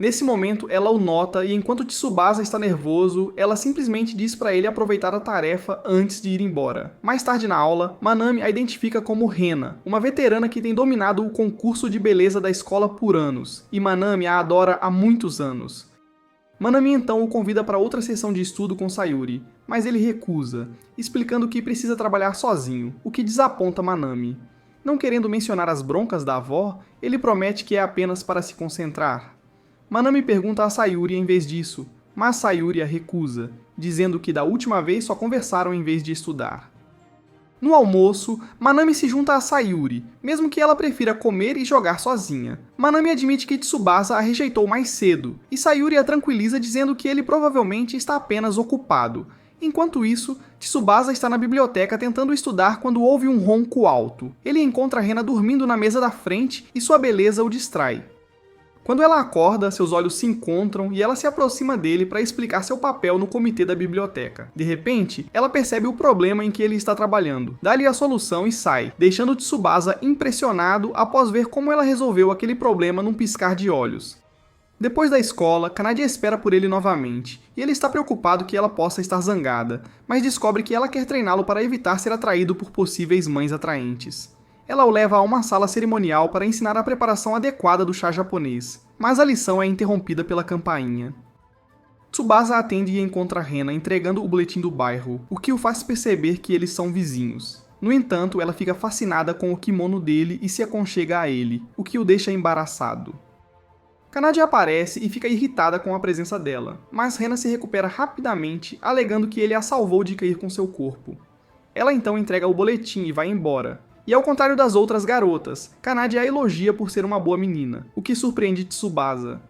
Nesse momento, ela o nota e enquanto Tsubasa está nervoso, ela simplesmente diz para ele aproveitar a tarefa antes de ir embora. Mais tarde na aula, Manami a identifica como Rena, uma veterana que tem dominado o concurso de beleza da escola por anos, e Manami a adora há muitos anos. Manami então o convida para outra sessão de estudo com Sayuri, mas ele recusa, explicando que precisa trabalhar sozinho, o que desaponta Manami. Não querendo mencionar as broncas da avó, ele promete que é apenas para se concentrar. Manami pergunta a Sayuri em vez disso, mas Sayuri a recusa, dizendo que da última vez só conversaram em vez de estudar. No almoço, Manami se junta a Sayuri, mesmo que ela prefira comer e jogar sozinha. Manami admite que Tsubasa a rejeitou mais cedo, e Sayuri a tranquiliza dizendo que ele provavelmente está apenas ocupado. Enquanto isso, Tsubasa está na biblioteca tentando estudar quando ouve um ronco alto. Ele encontra Rena dormindo na mesa da frente e sua beleza o distrai. Quando ela acorda, seus olhos se encontram e ela se aproxima dele para explicar seu papel no comitê da biblioteca. De repente, ela percebe o problema em que ele está trabalhando, dá-lhe a solução e sai, deixando Tsubasa impressionado após ver como ela resolveu aquele problema num piscar de olhos. Depois da escola, Kanade espera por ele novamente, e ele está preocupado que ela possa estar zangada, mas descobre que ela quer treiná-lo para evitar ser atraído por possíveis mães atraentes. Ela o leva a uma sala cerimonial para ensinar a preparação adequada do chá japonês, mas a lição é interrompida pela campainha. Tsubasa atende e encontra Rena entregando o boletim do bairro, o que o faz perceber que eles são vizinhos. No entanto, ela fica fascinada com o kimono dele e se aconchega a ele, o que o deixa embaraçado. Kanade aparece e fica irritada com a presença dela, mas Rena se recupera rapidamente, alegando que ele a salvou de cair com seu corpo. Ela então entrega o boletim e vai embora. E ao contrário das outras garotas, Kanade a elogia por ser uma boa menina, o que surpreende Tsubasa.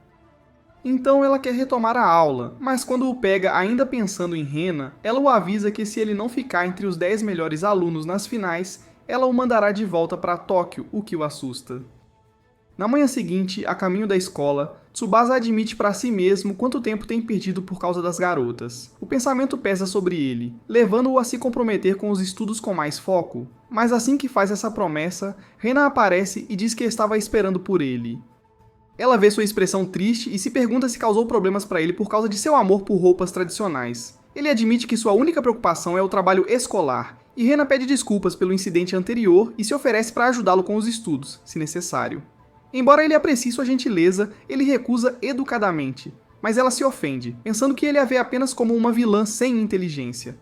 Então ela quer retomar a aula, mas quando o pega ainda pensando em Rena, ela o avisa que se ele não ficar entre os 10 melhores alunos nas finais, ela o mandará de volta para Tóquio, o que o assusta. Na manhã seguinte, a caminho da escola, Tsubasa admite para si mesmo quanto tempo tem perdido por causa das garotas. O pensamento pesa sobre ele, levando-o a se comprometer com os estudos com mais foco. Mas assim que faz essa promessa, Rena aparece e diz que estava esperando por ele. Ela vê sua expressão triste e se pergunta se causou problemas para ele por causa de seu amor por roupas tradicionais. Ele admite que sua única preocupação é o trabalho escolar, e Rena pede desculpas pelo incidente anterior e se oferece para ajudá-lo com os estudos, se necessário. Embora ele aprecie sua gentileza, ele recusa educadamente, mas ela se ofende, pensando que ele a vê apenas como uma vilã sem inteligência.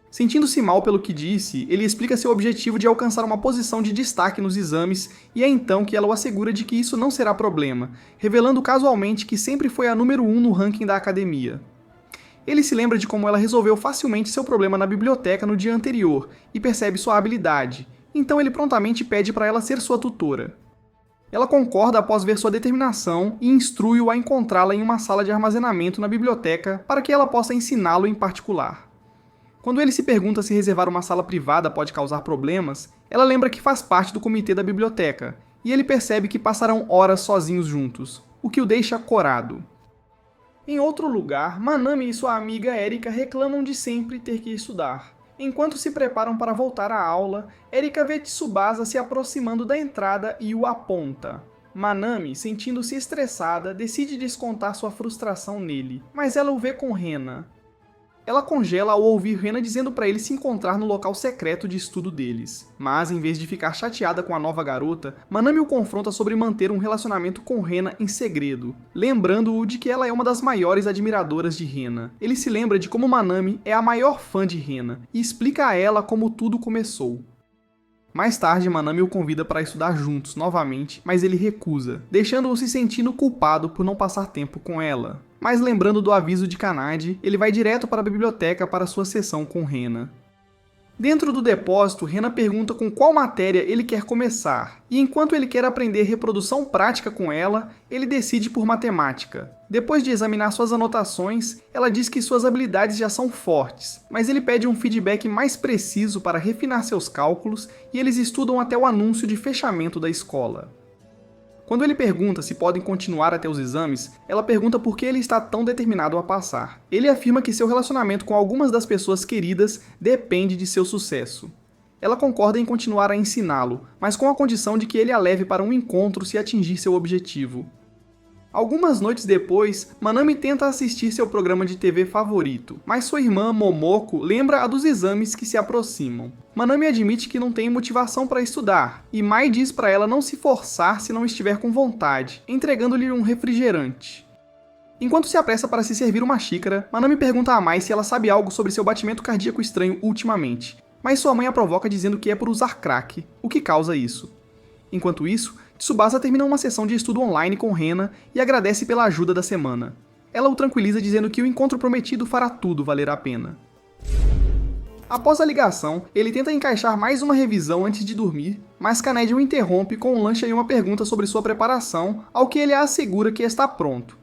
Sentindo-se mal pelo que disse, ele explica seu objetivo de alcançar uma posição de destaque nos exames e é então que ela o assegura de que isso não será problema, revelando casualmente que sempre foi a número 1 no ranking da academia. Ele se lembra de como ela resolveu facilmente seu problema na biblioteca no dia anterior e percebe sua habilidade, então ele prontamente pede para ela ser sua tutora. Ela concorda após ver sua determinação e instrui-o a encontrá-la em uma sala de armazenamento na biblioteca para que ela possa ensiná-lo em particular. Quando ele se pergunta se reservar uma sala privada pode causar problemas, ela lembra que faz parte do comitê da biblioteca, e ele percebe que passarão horas sozinhos juntos, o que o deixa corado. Em outro lugar, Manami e sua amiga Erika reclamam de sempre ter que estudar. Enquanto se preparam para voltar à aula, Erika vê Tsubasa se aproximando da entrada e o aponta. Manami, sentindo-se estressada, decide descontar sua frustração nele, mas ela o vê com Rena. Ela congela ao ouvir Rena dizendo para ele se encontrar no local secreto de estudo deles. Mas, em vez de ficar chateada com a nova garota, Manami o confronta sobre manter um relacionamento com Rena em segredo, lembrando-o de que ela é uma das maiores admiradoras de Rena. Ele se lembra de como Manami é a maior fã de Rena, e explica a ela como tudo começou. Mais tarde, Manami o convida para estudar juntos novamente, mas ele recusa, deixando-o se sentindo culpado por não passar tempo com ela. Mas lembrando do aviso de Kanade, ele vai direto para a biblioteca para sua sessão com Rena. Dentro do depósito, Rena pergunta com qual matéria ele quer começar, e enquanto ele quer aprender reprodução prática com ela, ele decide por matemática. Depois de examinar suas anotações, ela diz que suas habilidades já são fortes, mas ele pede um feedback mais preciso para refinar seus cálculos e eles estudam até o anúncio de fechamento da escola. Quando ele pergunta se podem continuar até os exames, ela pergunta por que ele está tão determinado a passar. Ele afirma que seu relacionamento com algumas das pessoas queridas depende de seu sucesso. Ela concorda em continuar a ensiná-lo, mas com a condição de que ele a leve para um encontro se atingir seu objetivo. Algumas noites depois, Manami tenta assistir seu programa de TV favorito, mas sua irmã, Momoko, lembra a dos exames que se aproximam. Manami admite que não tem motivação para estudar, e Mai diz para ela não se forçar se não estiver com vontade, entregando-lhe um refrigerante. Enquanto se apressa para se servir uma xícara, Manami pergunta a Mai se ela sabe algo sobre seu batimento cardíaco estranho ultimamente, mas sua mãe a provoca dizendo que é por usar crack, o que causa isso. Enquanto isso, Tsubasa termina uma sessão de estudo online com Rena e agradece pela ajuda da semana. Ela o tranquiliza dizendo que o encontro prometido fará tudo valer a pena. Após a ligação, ele tenta encaixar mais uma revisão antes de dormir, mas Kanade o interrompe com um lanche e uma pergunta sobre sua preparação, ao que ele a assegura que está pronto.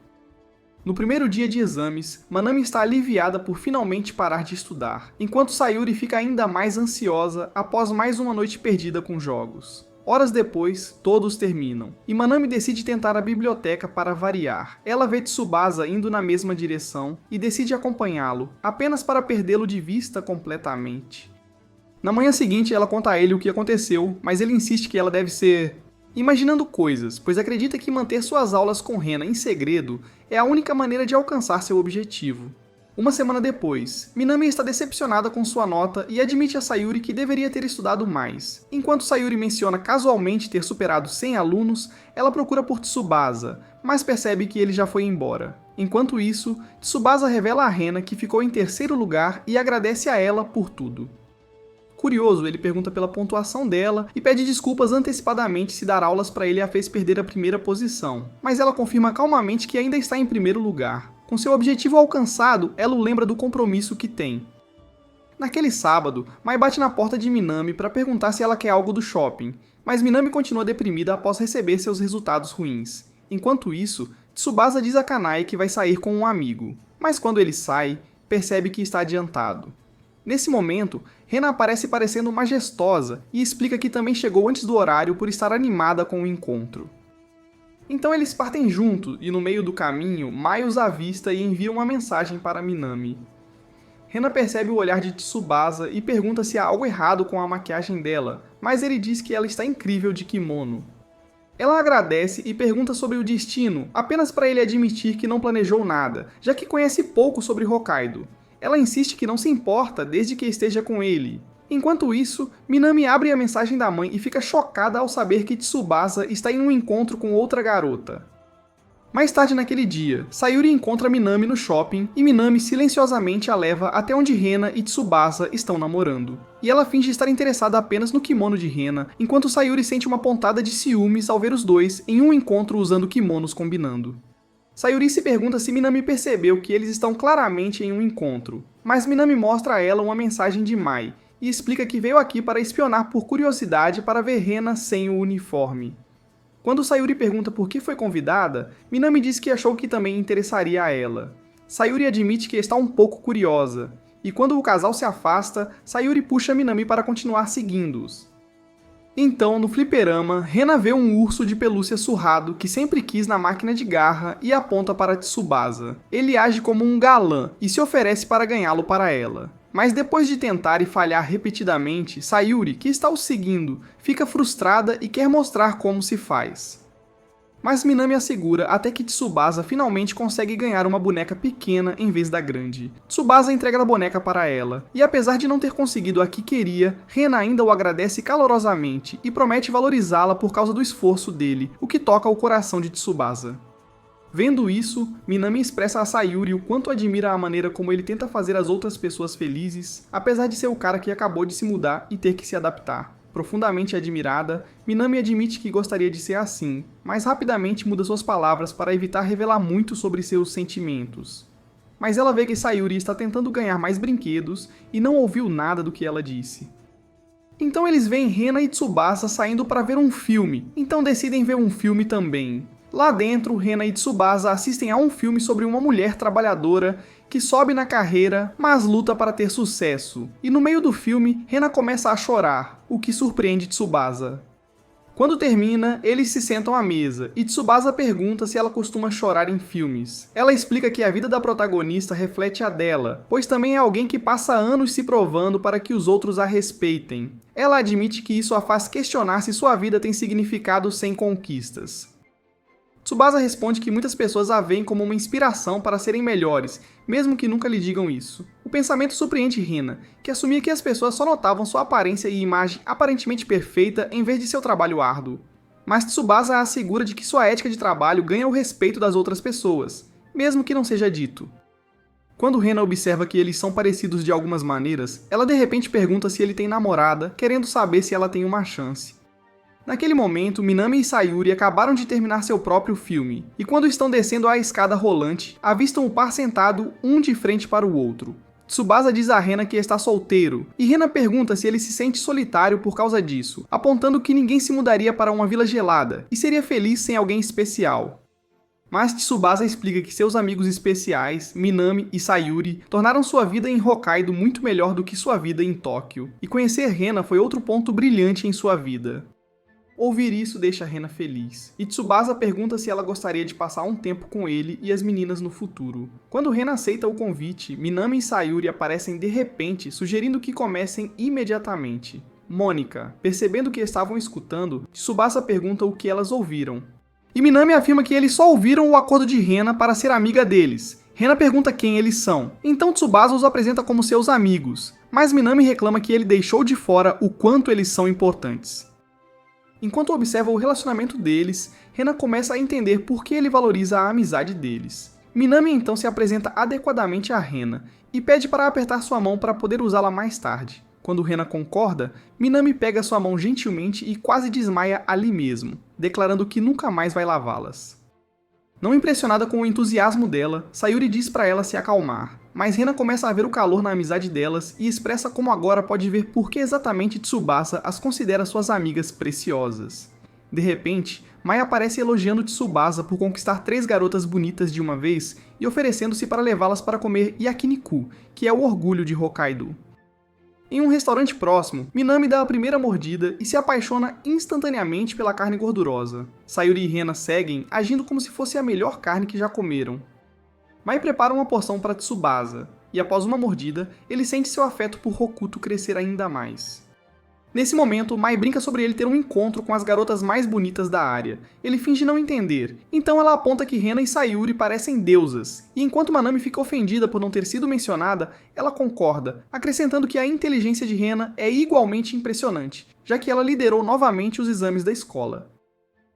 No primeiro dia de exames, Manami está aliviada por finalmente parar de estudar, enquanto Sayuri fica ainda mais ansiosa após mais uma noite perdida com jogos. Horas depois, todos terminam, e Manami decide tentar a biblioteca para variar. Ela vê Tsubasa indo na mesma direção e decide acompanhá-lo, apenas para perdê-lo de vista completamente. Na manhã seguinte, ela conta a ele o que aconteceu, mas ele insiste que ela deve ser imaginando coisas, pois acredita que manter suas aulas com Rena em segredo é a única maneira de alcançar seu objetivo. Uma semana depois, Minami está decepcionada com sua nota e admite a Sayuri que deveria ter estudado mais. Enquanto Sayuri menciona casualmente ter superado 100 alunos, ela procura por Tsubasa, mas percebe que ele já foi embora. Enquanto isso, Tsubasa revela a Rena que ficou em terceiro lugar e agradece a ela por tudo. Curioso, ele pergunta pela pontuação dela e pede desculpas antecipadamente se dar aulas para ele a fez perder a primeira posição, mas ela confirma calmamente que ainda está em primeiro lugar. Com seu objetivo alcançado, ela o lembra do compromisso que tem. Naquele sábado, Mai bate na porta de Minami para perguntar se ela quer algo do shopping, mas Minami continua deprimida após receber seus resultados ruins. Enquanto isso, Tsubasa diz a Kanae que vai sair com um amigo, mas quando ele sai, percebe que está adiantado. Nesse momento, Rena aparece parecendo majestosa e explica que também chegou antes do horário por estar animada com o encontro. Então eles partem juntos e no meio do caminho, Mai os avista e envia uma mensagem para Minami. Rena percebe o olhar de Tsubasa e pergunta se há algo errado com a maquiagem dela, mas ele diz que ela está incrível de kimono. Ela agradece e pergunta sobre o destino, apenas para ele admitir que não planejou nada, já que conhece pouco sobre Hokkaido. Ela insiste que não se importa desde que esteja com ele. Enquanto isso, Minami abre a mensagem da mãe e fica chocada ao saber que Tsubasa está em um encontro com outra garota. Mais tarde naquele dia, Sayuri encontra Minami no shopping e Minami silenciosamente a leva até onde Rena e Tsubasa estão namorando. E ela finge estar interessada apenas no kimono de Rena, enquanto Sayuri sente uma pontada de ciúmes ao ver os dois em um encontro usando kimonos combinando. Sayuri se pergunta se Minami percebeu que eles estão claramente em um encontro, mas Minami mostra a ela uma mensagem de Mai e explica que veio aqui para espionar por curiosidade para ver Rena sem o uniforme. Quando Sayuri pergunta por que foi convidada, Minami diz que achou que também interessaria a ela. Sayuri admite que está um pouco curiosa, e quando o casal se afasta, Sayuri puxa Minami para continuar seguindo-os. Então, no fliperama, Rena vê um urso de pelúcia surrado que sempre quis na máquina de garra e aponta para Tsubasa. Ele age como um galã e se oferece para ganhá-lo para ela. Mas depois de tentar e falhar repetidamente, Sayuri, que está o seguindo, fica frustrada e quer mostrar como se faz. Mas Minami assegura até que Tsubasa finalmente consegue ganhar uma boneca pequena em vez da grande. Tsubasa entrega a boneca para ela, e apesar de não ter conseguido a que queria, Rena ainda o agradece calorosamente e promete valorizá-la por causa do esforço dele, o que toca o coração de Tsubasa. Vendo isso, Minami expressa a Sayuri o quanto admira a maneira como ele tenta fazer as outras pessoas felizes, apesar de ser o cara que acabou de se mudar e ter que se adaptar. Profundamente admirada, Minami admite que gostaria de ser assim, mas rapidamente muda suas palavras para evitar revelar muito sobre seus sentimentos. Mas ela vê que Sayuri está tentando ganhar mais brinquedos e não ouviu nada do que ela disse. Então eles veem Rena e Tsubasa saindo para ver um filme, então decidem ver um filme também. Lá dentro, Rena e Tsubasa assistem a um filme sobre uma mulher trabalhadora que sobe na carreira, mas luta para ter sucesso. E no meio do filme, Rena começa a chorar, o que surpreende Tsubasa. Quando termina, eles se sentam à mesa, e Tsubasa pergunta se ela costuma chorar em filmes. Ela explica que a vida da protagonista reflete a dela, pois também é alguém que passa anos se provando para que os outros a respeitem. Ela admite que isso a faz questionar se sua vida tem significado sem conquistas. Tsubasa responde que muitas pessoas a veem como uma inspiração para serem melhores, mesmo que nunca lhe digam isso. O pensamento surpreende Rena, que assumia que as pessoas só notavam sua aparência e imagem aparentemente perfeita em vez de seu trabalho árduo. Mas Tsubasa a assegura de que sua ética de trabalho ganha o respeito das outras pessoas, mesmo que não seja dito. Quando Rena observa que eles são parecidos de algumas maneiras, ela de repente pergunta se ele tem namorada, querendo saber se ela tem uma chance. Naquele momento, Minami e Sayuri acabaram de terminar seu próprio filme, e quando estão descendo a escada rolante, avistam o par sentado um de frente para o outro. Tsubasa diz a Rena que está solteiro, e Rena pergunta se ele se sente solitário por causa disso, apontando que ninguém se mudaria para uma vila gelada, e seria feliz sem alguém especial. Mas Tsubasa explica que seus amigos especiais, Minami e Sayuri, tornaram sua vida em Hokkaido muito melhor do que sua vida em Tóquio, e conhecer Rena foi outro ponto brilhante em sua vida. Ouvir isso deixa Rena feliz, e Tsubasa pergunta se ela gostaria de passar um tempo com ele e as meninas no futuro. Quando Rena aceita o convite, Minami e Sayuri aparecem de repente, sugerindo que comecem imediatamente. Mônica, percebendo que estavam escutando, Tsubasa pergunta o que elas ouviram. E Minami afirma que eles só ouviram o acordo de Rena para ser amiga deles. Rena pergunta quem eles são, então Tsubasa os apresenta como seus amigos, mas Minami reclama que ele deixou de fora o quanto eles são importantes. Enquanto observa o relacionamento deles, Rena começa a entender por que ele valoriza a amizade deles. Minami então se apresenta adequadamente a Rena e pede para apertar sua mão para poder usá-la mais tarde. Quando Rena concorda, Minami pega sua mão gentilmente e quase desmaia ali mesmo, declarando que nunca mais vai lavá-las. Não impressionada com o entusiasmo dela, Sayuri diz para ela se acalmar, mas Rena começa a ver o calor na amizade delas e expressa como agora pode ver por que exatamente Tsubasa as considera suas amigas preciosas. De repente, Mai aparece elogiando Tsubasa por conquistar 3 garotas bonitas de uma vez e oferecendo-se para levá-las para comer yakiniku, que é o orgulho de Hokkaido. Em um restaurante próximo, Minami dá a primeira mordida e se apaixona instantaneamente pela carne gordurosa. Sayuri e Rena seguem, agindo como se fosse a melhor carne que já comeram. Mai prepara uma porção para Tsubasa, e após uma mordida, ele sente seu afeto por Hokuto crescer ainda mais. Nesse momento, Mai brinca sobre ele ter um encontro com as garotas mais bonitas da área. Ele finge não entender, então ela aponta que Rena e Sayuri parecem deusas, e enquanto Manami fica ofendida por não ter sido mencionada, ela concorda, acrescentando que a inteligência de Rena é igualmente impressionante, já que ela liderou novamente os exames da escola.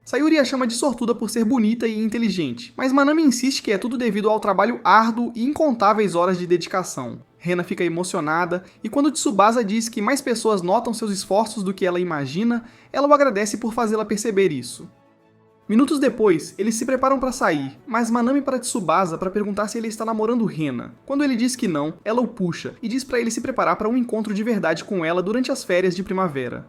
Sayuri a chama de sortuda por ser bonita e inteligente, mas Manami insiste que é tudo devido ao trabalho árduo e incontáveis horas de dedicação. Rena fica emocionada, e quando Tsubasa diz que mais pessoas notam seus esforços do que ela imagina, ela o agradece por fazê-la perceber isso. Minutos depois, eles se preparam para sair, mas Manami para Tsubasa para perguntar se ele está namorando Rena. Quando ele diz que não, ela o puxa e diz para ele se preparar para um encontro de verdade com ela durante as férias de primavera.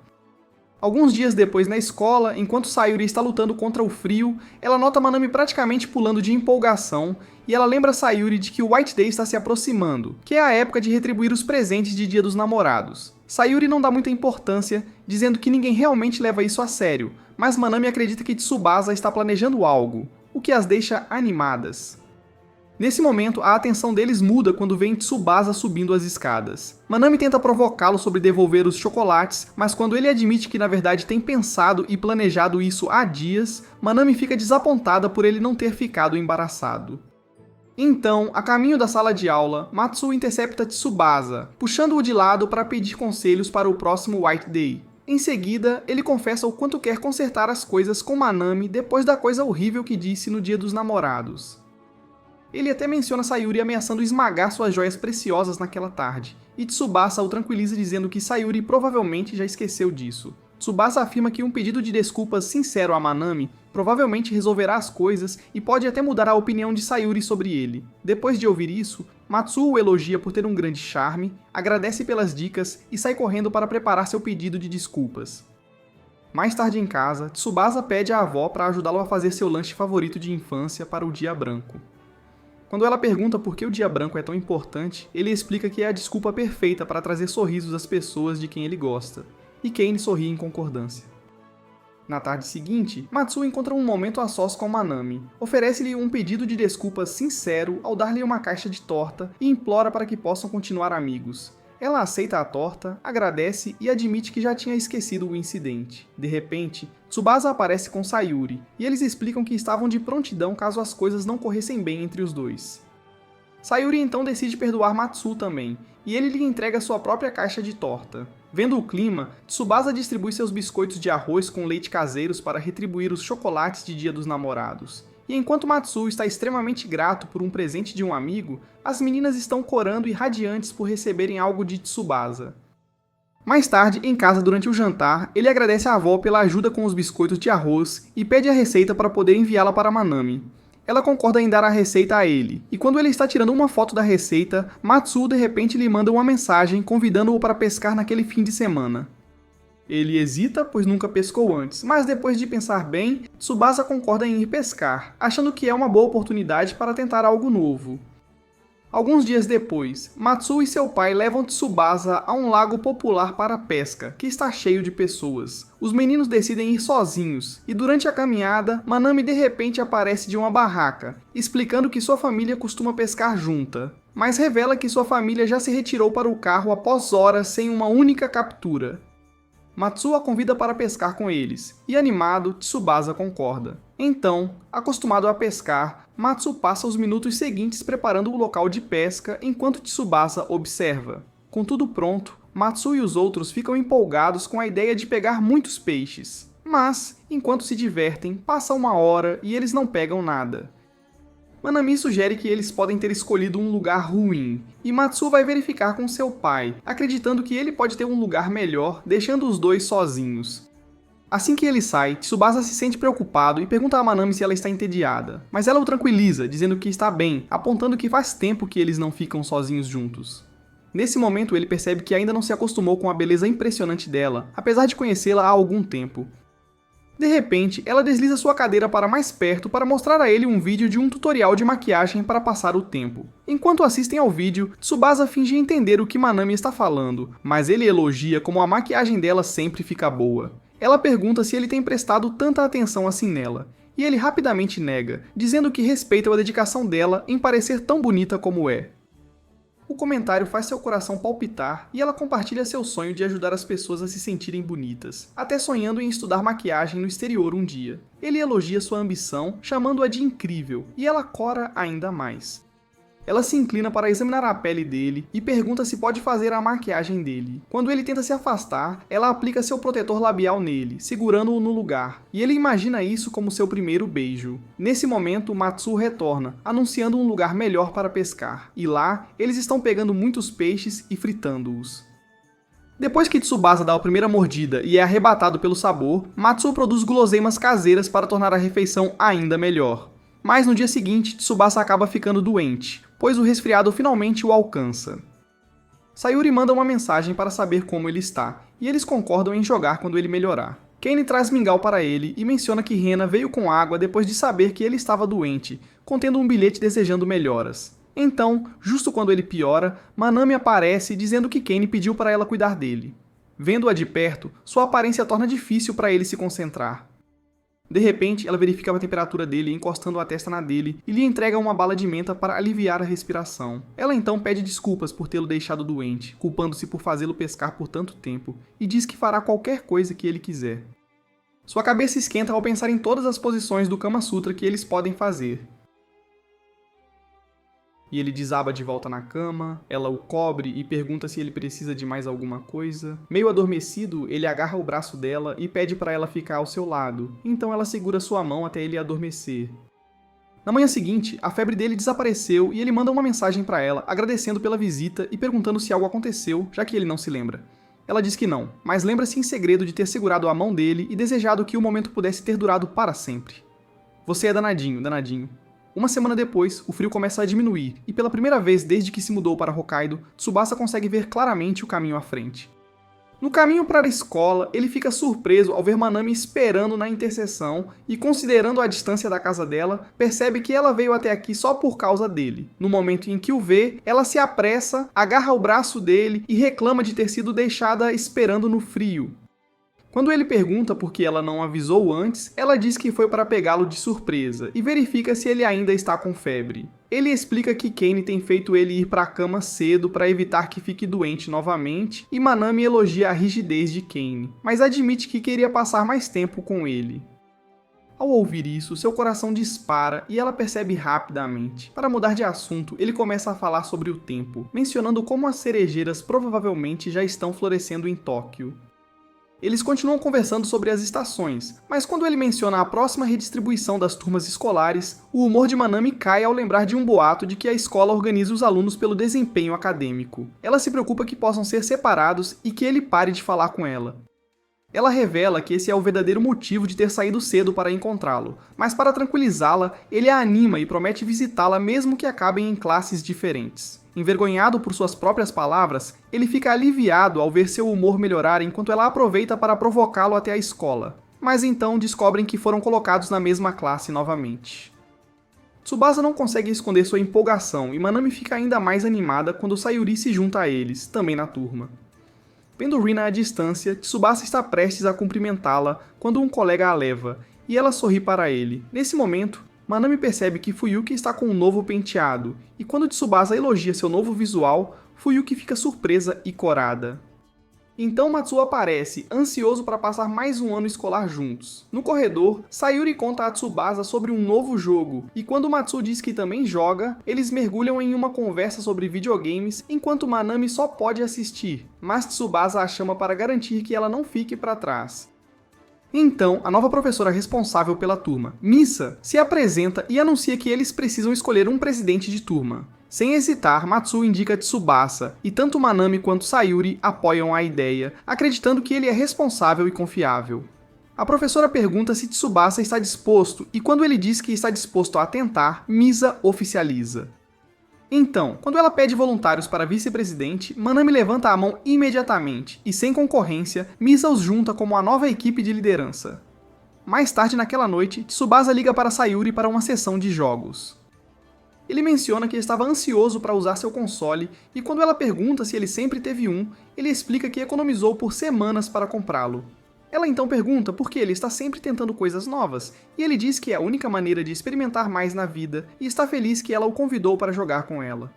Alguns dias depois na escola, enquanto Sayuri está lutando contra o frio, ela nota Manami praticamente pulando de empolgação, e ela lembra Sayuri de que o White Day está se aproximando, que é a época de retribuir os presentes de Dia dos Namorados. Sayuri não dá muita importância, dizendo que ninguém realmente leva isso a sério, mas Manami acredita que Tsubasa está planejando algo, o que as deixa animadas. Nesse momento, a atenção deles muda quando veem Tsubasa subindo as escadas. Manami tenta provocá-lo sobre devolver os chocolates, mas quando ele admite que na verdade tem pensado e planejado isso há dias, Manami fica desapontada por ele não ter ficado embaraçado. Então, a caminho da sala de aula, Matsuo intercepta Tsubasa, puxando-o de lado para pedir conselhos para o próximo White Day. Em seguida, ele confessa o quanto quer consertar as coisas com Manami depois da coisa horrível que disse no Dia dos Namorados. Ele até menciona Sayuri ameaçando esmagar suas joias preciosas naquela tarde, e Tsubasa o tranquiliza dizendo que Sayuri provavelmente já esqueceu disso. Tsubasa afirma que um pedido de desculpas sincero a Manami provavelmente resolverá as coisas e pode até mudar a opinião de Sayuri sobre ele. Depois de ouvir isso, Matsuo o elogia por ter um grande charme, agradece pelas dicas e sai correndo para preparar seu pedido de desculpas. Mais tarde em casa, Tsubasa pede à avó para ajudá-lo a fazer seu lanche favorito de infância para o Dia Branco. Quando ela pergunta por que o Dia Branco é tão importante, ele explica que é a desculpa perfeita para trazer sorrisos às pessoas de quem ele gosta, e Kane sorri em concordância. Na tarde seguinte, Matsuo encontra um momento a sós com Manami, oferece-lhe um pedido de desculpas sincero ao dar-lhe uma caixa de torta e implora para que possam continuar amigos. Ela aceita a torta, agradece e admite que já tinha esquecido o incidente. De repente, Tsubasa aparece com Sayuri, e eles explicam que estavam de prontidão caso as coisas não corressem bem entre os dois. Sayuri então decide perdoar Matsuo também, e ele lhe entrega sua própria caixa de torta. Vendo o clima, Tsubasa distribui seus biscoitos de arroz com leite caseiros para retribuir os chocolates de Dia dos Namorados. E enquanto Matsuo está extremamente grato por um presente de um amigo, as meninas estão corando e radiantes por receberem algo de Tsubasa. Mais tarde, em casa durante o jantar, ele agradece à avó pela ajuda com os biscoitos de arroz e pede a receita para poder enviá-la para Manami. Ela concorda em dar a receita a ele, e quando ele está tirando uma foto da receita, Matsuo de repente lhe manda uma mensagem convidando-o para pescar naquele fim de semana. Ele hesita, pois nunca pescou antes, mas depois de pensar bem, Tsubasa concorda em ir pescar, achando que é uma boa oportunidade para tentar algo novo. Alguns dias depois, Matsuo e seu pai levam Tsubasa a um lago popular para a pesca, que está cheio de pessoas. Os meninos decidem ir sozinhos, e durante a caminhada, Manami de repente aparece de uma barraca, explicando que sua família costuma pescar junta, mas revela que sua família já se retirou para o carro após horas sem uma única captura. Matsuo a convida para pescar com eles, e animado, Tsubasa concorda. Então, acostumado a pescar, Matsuo passa os minutos seguintes preparando o local de pesca enquanto Tsubasa observa. Com tudo pronto, Matsuo e os outros ficam empolgados com a ideia de pegar muitos peixes. Mas, enquanto se divertem, passa uma hora e eles não pegam nada. Manami sugere que eles podem ter escolhido um lugar ruim, e Matsuo vai verificar com seu pai, acreditando que ele pode ter um lugar melhor, deixando os dois sozinhos. Assim que ele sai, Tsubasa se sente preocupado e pergunta a Manami se ela está entediada, mas ela o tranquiliza, dizendo que está bem, apontando que faz tempo que eles não ficam sozinhos juntos. Nesse momento ele percebe que ainda não se acostumou com a beleza impressionante dela, apesar de conhecê-la há algum tempo. De repente, ela desliza sua cadeira para mais perto para mostrar a ele um vídeo de um tutorial de maquiagem para passar o tempo. Enquanto assistem ao vídeo, Tsubasa finge entender o que Manami está falando, mas ele elogia como a maquiagem dela sempre fica boa. Ela pergunta se ele tem prestado tanta atenção assim nela, e ele rapidamente nega, dizendo que respeita a dedicação dela em parecer tão bonita como é. O comentário faz seu coração palpitar e ela compartilha seu sonho de ajudar as pessoas a se sentirem bonitas, até sonhando em estudar maquiagem no exterior um dia. Ele elogia sua ambição, chamando-a de incrível, e ela cora ainda mais. Ela se inclina para examinar a pele dele e pergunta se pode fazer a maquiagem dele. Quando ele tenta se afastar, ela aplica seu protetor labial nele, segurando-o no lugar, e ele imagina isso como seu primeiro beijo. Nesse momento, Matsuo retorna, anunciando um lugar melhor para pescar, e lá, eles estão pegando muitos peixes e fritando-os. Depois que Tsubasa dá a primeira mordida e é arrebatado pelo sabor, Matsuo produz guloseimas caseiras para tornar a refeição ainda melhor. Mas no dia seguinte, Tsubasa acaba ficando doente, pois o resfriado finalmente o alcança. Sayuri manda uma mensagem para saber como ele está, e eles concordam em jogar quando ele melhorar. Kane traz mingau para ele e menciona que Rena veio com água depois de saber que ele estava doente, contendo um bilhete desejando melhoras. Então, justo quando ele piora, Manami aparece dizendo que Kane pediu para ela cuidar dele. Vendo-a de perto, sua aparência torna difícil para ele se concentrar. De repente, ela verifica a temperatura dele encostando a testa na dele e lhe entrega uma bala de menta para aliviar a respiração. Ela então pede desculpas por tê-lo deixado doente, culpando-se por fazê-lo pescar por tanto tempo, e diz que fará qualquer coisa que ele quiser. Sua cabeça esquenta ao pensar em todas as posições do Kama Sutra que eles podem fazer. E ele desaba de volta na cama, ela o cobre e pergunta se ele precisa de mais alguma coisa. Meio adormecido, ele agarra o braço dela e pede para ela ficar ao seu lado, então ela segura sua mão até ele adormecer. Na manhã seguinte, a febre dele desapareceu e ele manda uma mensagem para ela, agradecendo pela visita e perguntando se algo aconteceu, já que ele não se lembra. Ela diz que não, mas lembra-se em segredo de ter segurado a mão dele e desejado que o momento pudesse ter durado para sempre. Você é danadinho, danadinho. Uma semana depois, o frio começa a diminuir, e pela primeira vez desde que se mudou para Hokkaido, Tsubasa consegue ver claramente o caminho à frente. No caminho para a escola, ele fica surpreso ao ver Manami esperando na interseção e, considerando a distância da casa dela, percebe que ela veio até aqui só por causa dele. No momento em que o vê, ela se apressa, agarra o braço dele e reclama de ter sido deixada esperando no frio. Quando ele pergunta por que ela não avisou antes, ela diz que foi para pegá-lo de surpresa e verifica se ele ainda está com febre. Ele explica que Kane tem feito ele ir para a cama cedo para evitar que fique doente novamente, e Manami elogia a rigidez de Kane, mas admite que queria passar mais tempo com ele. Ao ouvir isso, seu coração dispara e ela percebe rapidamente. Para mudar de assunto, ele começa a falar sobre o tempo, mencionando como as cerejeiras provavelmente já estão florescendo em Tóquio. Eles continuam conversando sobre as estações, mas quando ele menciona a próxima redistribuição das turmas escolares, o humor de Manami cai ao lembrar de um boato de que a escola organiza os alunos pelo desempenho acadêmico. Ela se preocupa que possam ser separados e que ele pare de falar com ela. Ela revela que esse é o verdadeiro motivo de ter saído cedo para encontrá-lo, mas para tranquilizá-la, ele a anima e promete visitá-la mesmo que acabem em classes diferentes. Envergonhado por suas próprias palavras, ele fica aliviado ao ver seu humor melhorar enquanto ela aproveita para provocá-lo até a escola. Mas então descobrem que foram colocados na mesma classe novamente. Tsubasa não consegue esconder sua empolgação e Manami fica ainda mais animada quando Sayuri se junta a eles, também na turma. Vendo Rina à distância, Tsubasa está prestes a cumprimentá-la quando um colega a leva, e ela sorri para ele. Nesse momento, Manami percebe que Fuyuki está com um novo penteado, e quando Tsubasa elogia seu novo visual, Fuyuki fica surpresa e corada. Então Matsuo aparece, ansioso para passar mais um ano escolar juntos. No corredor, Sayuri conta a Tsubasa sobre um novo jogo, e quando Matsuo diz que também joga, eles mergulham em uma conversa sobre videogames, enquanto Manami só pode assistir, mas Tsubasa a chama para garantir que ela não fique para trás. Então, a nova professora responsável pela turma, Misa, se apresenta e anuncia que eles precisam escolher um presidente de turma. Sem hesitar, Matsuo indica Tsubasa, e tanto Manami quanto Sayuri apoiam a ideia, acreditando que ele é responsável e confiável. A professora pergunta se Tsubasa está disposto, e quando ele diz que está disposto a tentar, Misa oficializa. Então, quando ela pede voluntários para vice-presidente, Manami levanta a mão imediatamente, e sem concorrência, Misa os junta como a nova equipe de liderança. Mais tarde naquela noite, Tsubasa liga para Sayuri para uma sessão de jogos. Ele menciona que estava ansioso para usar seu console, e quando ela pergunta se ele sempre teve um, ele explica que economizou por semanas para comprá-lo. Ela então pergunta por que ele está sempre tentando coisas novas, e ele diz que é a única maneira de experimentar mais na vida, e está feliz que ela o convidou para jogar com ela.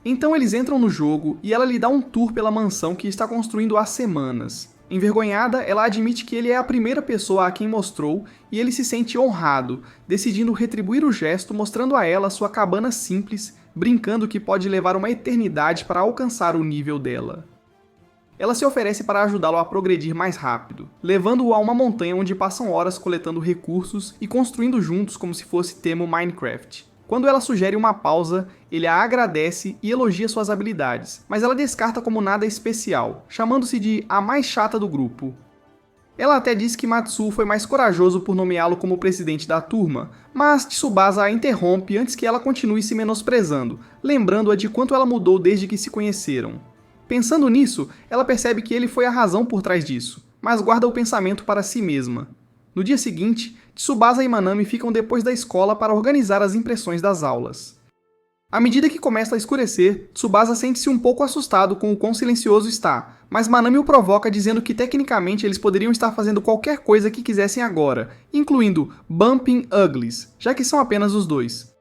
Então eles entram no jogo, e ela lhe dá um tour pela mansão que está construindo há semanas. Envergonhada, ela admite que ele é a primeira pessoa a quem mostrou, e ele se sente honrado, decidindo retribuir o gesto mostrando a ela sua cabana simples, brincando que pode levar uma eternidade para alcançar o nível dela. Ela se oferece para ajudá-lo a progredir mais rápido, levando-o a uma montanha onde passam horas coletando recursos e construindo juntos como se fosse tema Minecraft. Quando ela sugere uma pausa, ele a agradece e elogia suas habilidades, mas ela descarta como nada especial, chamando-se de a mais chata do grupo. Ela até diz que Matsuo foi mais corajoso por nomeá-lo como presidente da turma, mas Tsubasa a interrompe antes que ela continue se menosprezando, lembrando-a de quanto ela mudou desde que se conheceram. Pensando nisso, ela percebe que ele foi a razão por trás disso, mas guarda o pensamento para si mesma. No dia seguinte, Tsubasa e Manami ficam depois da escola para organizar as impressões das aulas. À medida que começa a escurecer, Tsubasa sente-se um pouco assustado com o quão silencioso está, mas Manami o provoca dizendo que tecnicamente eles poderiam estar fazendo qualquer coisa que quisessem agora, incluindo Bumping Uglies, já que são apenas os dois.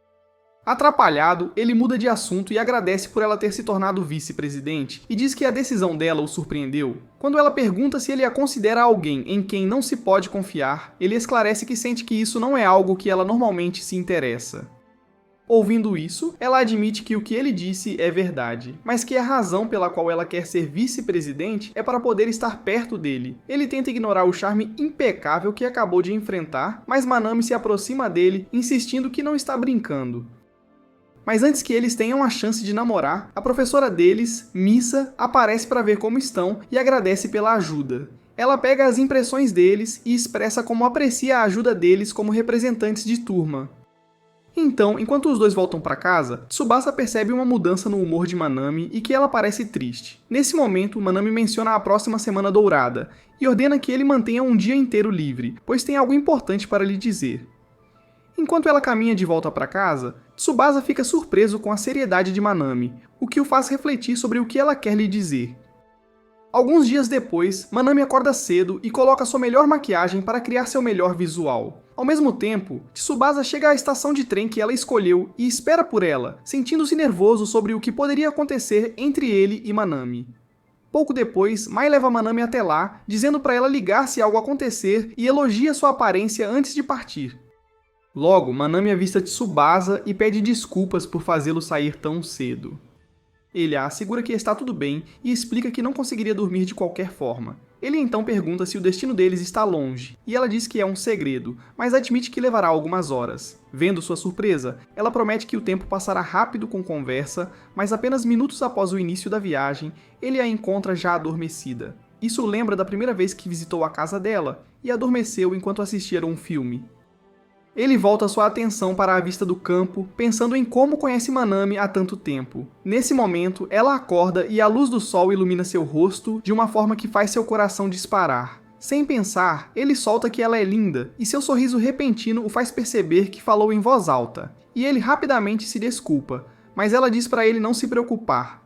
Atrapalhado, ele muda de assunto e agradece por ela ter se tornado vice-presidente e diz que a decisão dela o surpreendeu. Quando ela pergunta se ele a considera alguém em quem não se pode confiar, ele esclarece que sente que isso não é algo que ela normalmente se interessa. Ouvindo isso, ela admite que o que ele disse é verdade, mas que a razão pela qual ela quer ser vice-presidente é para poder estar perto dele. Ele tenta ignorar o charme impecável que acabou de enfrentar, mas Manami se aproxima dele, insistindo que não está brincando. Mas antes que eles tenham a chance de namorar, a professora deles, Misa, aparece para ver como estão e agradece pela ajuda. Ela pega as impressões deles e expressa como aprecia a ajuda deles como representantes de turma. Então, enquanto os dois voltam para casa, Tsubasa percebe uma mudança no humor de Manami e que ela parece triste. Nesse momento, Manami menciona a próxima semana dourada e ordena que ele mantenha um dia inteiro livre, pois tem algo importante para lhe dizer. Enquanto ela caminha de volta para casa, Tsubasa fica surpreso com a seriedade de Manami, o que o faz refletir sobre o que ela quer lhe dizer. Alguns dias depois, Manami acorda cedo e coloca sua melhor maquiagem para criar seu melhor visual. Ao mesmo tempo, Tsubasa chega à estação de trem que ela escolheu e espera por ela, sentindo-se nervoso sobre o que poderia acontecer entre ele e Manami. Pouco depois, Mai leva Manami até lá, dizendo para ela ligar se algo acontecer e elogia sua aparência antes de partir. Logo, Manami avista Tsubasa e pede desculpas por fazê-lo sair tão cedo. Ele a assegura que está tudo bem e explica que não conseguiria dormir de qualquer forma. Ele então pergunta se o destino deles está longe, e ela diz que é um segredo, mas admite que levará algumas horas. Vendo sua surpresa, ela promete que o tempo passará rápido com conversa, mas apenas minutos após o início da viagem, ele a encontra já adormecida. Isso lembra da primeira vez que visitou a casa dela e adormeceu enquanto assistia a um filme. Ele volta sua atenção para a vista do campo, pensando em como conhece Manami há tanto tempo. Nesse momento, ela acorda e a luz do sol ilumina seu rosto de uma forma que faz seu coração disparar. Sem pensar, ele solta que ela é linda, e seu sorriso repentino o faz perceber que falou em voz alta. E ele rapidamente se desculpa, mas ela diz para ele não se preocupar.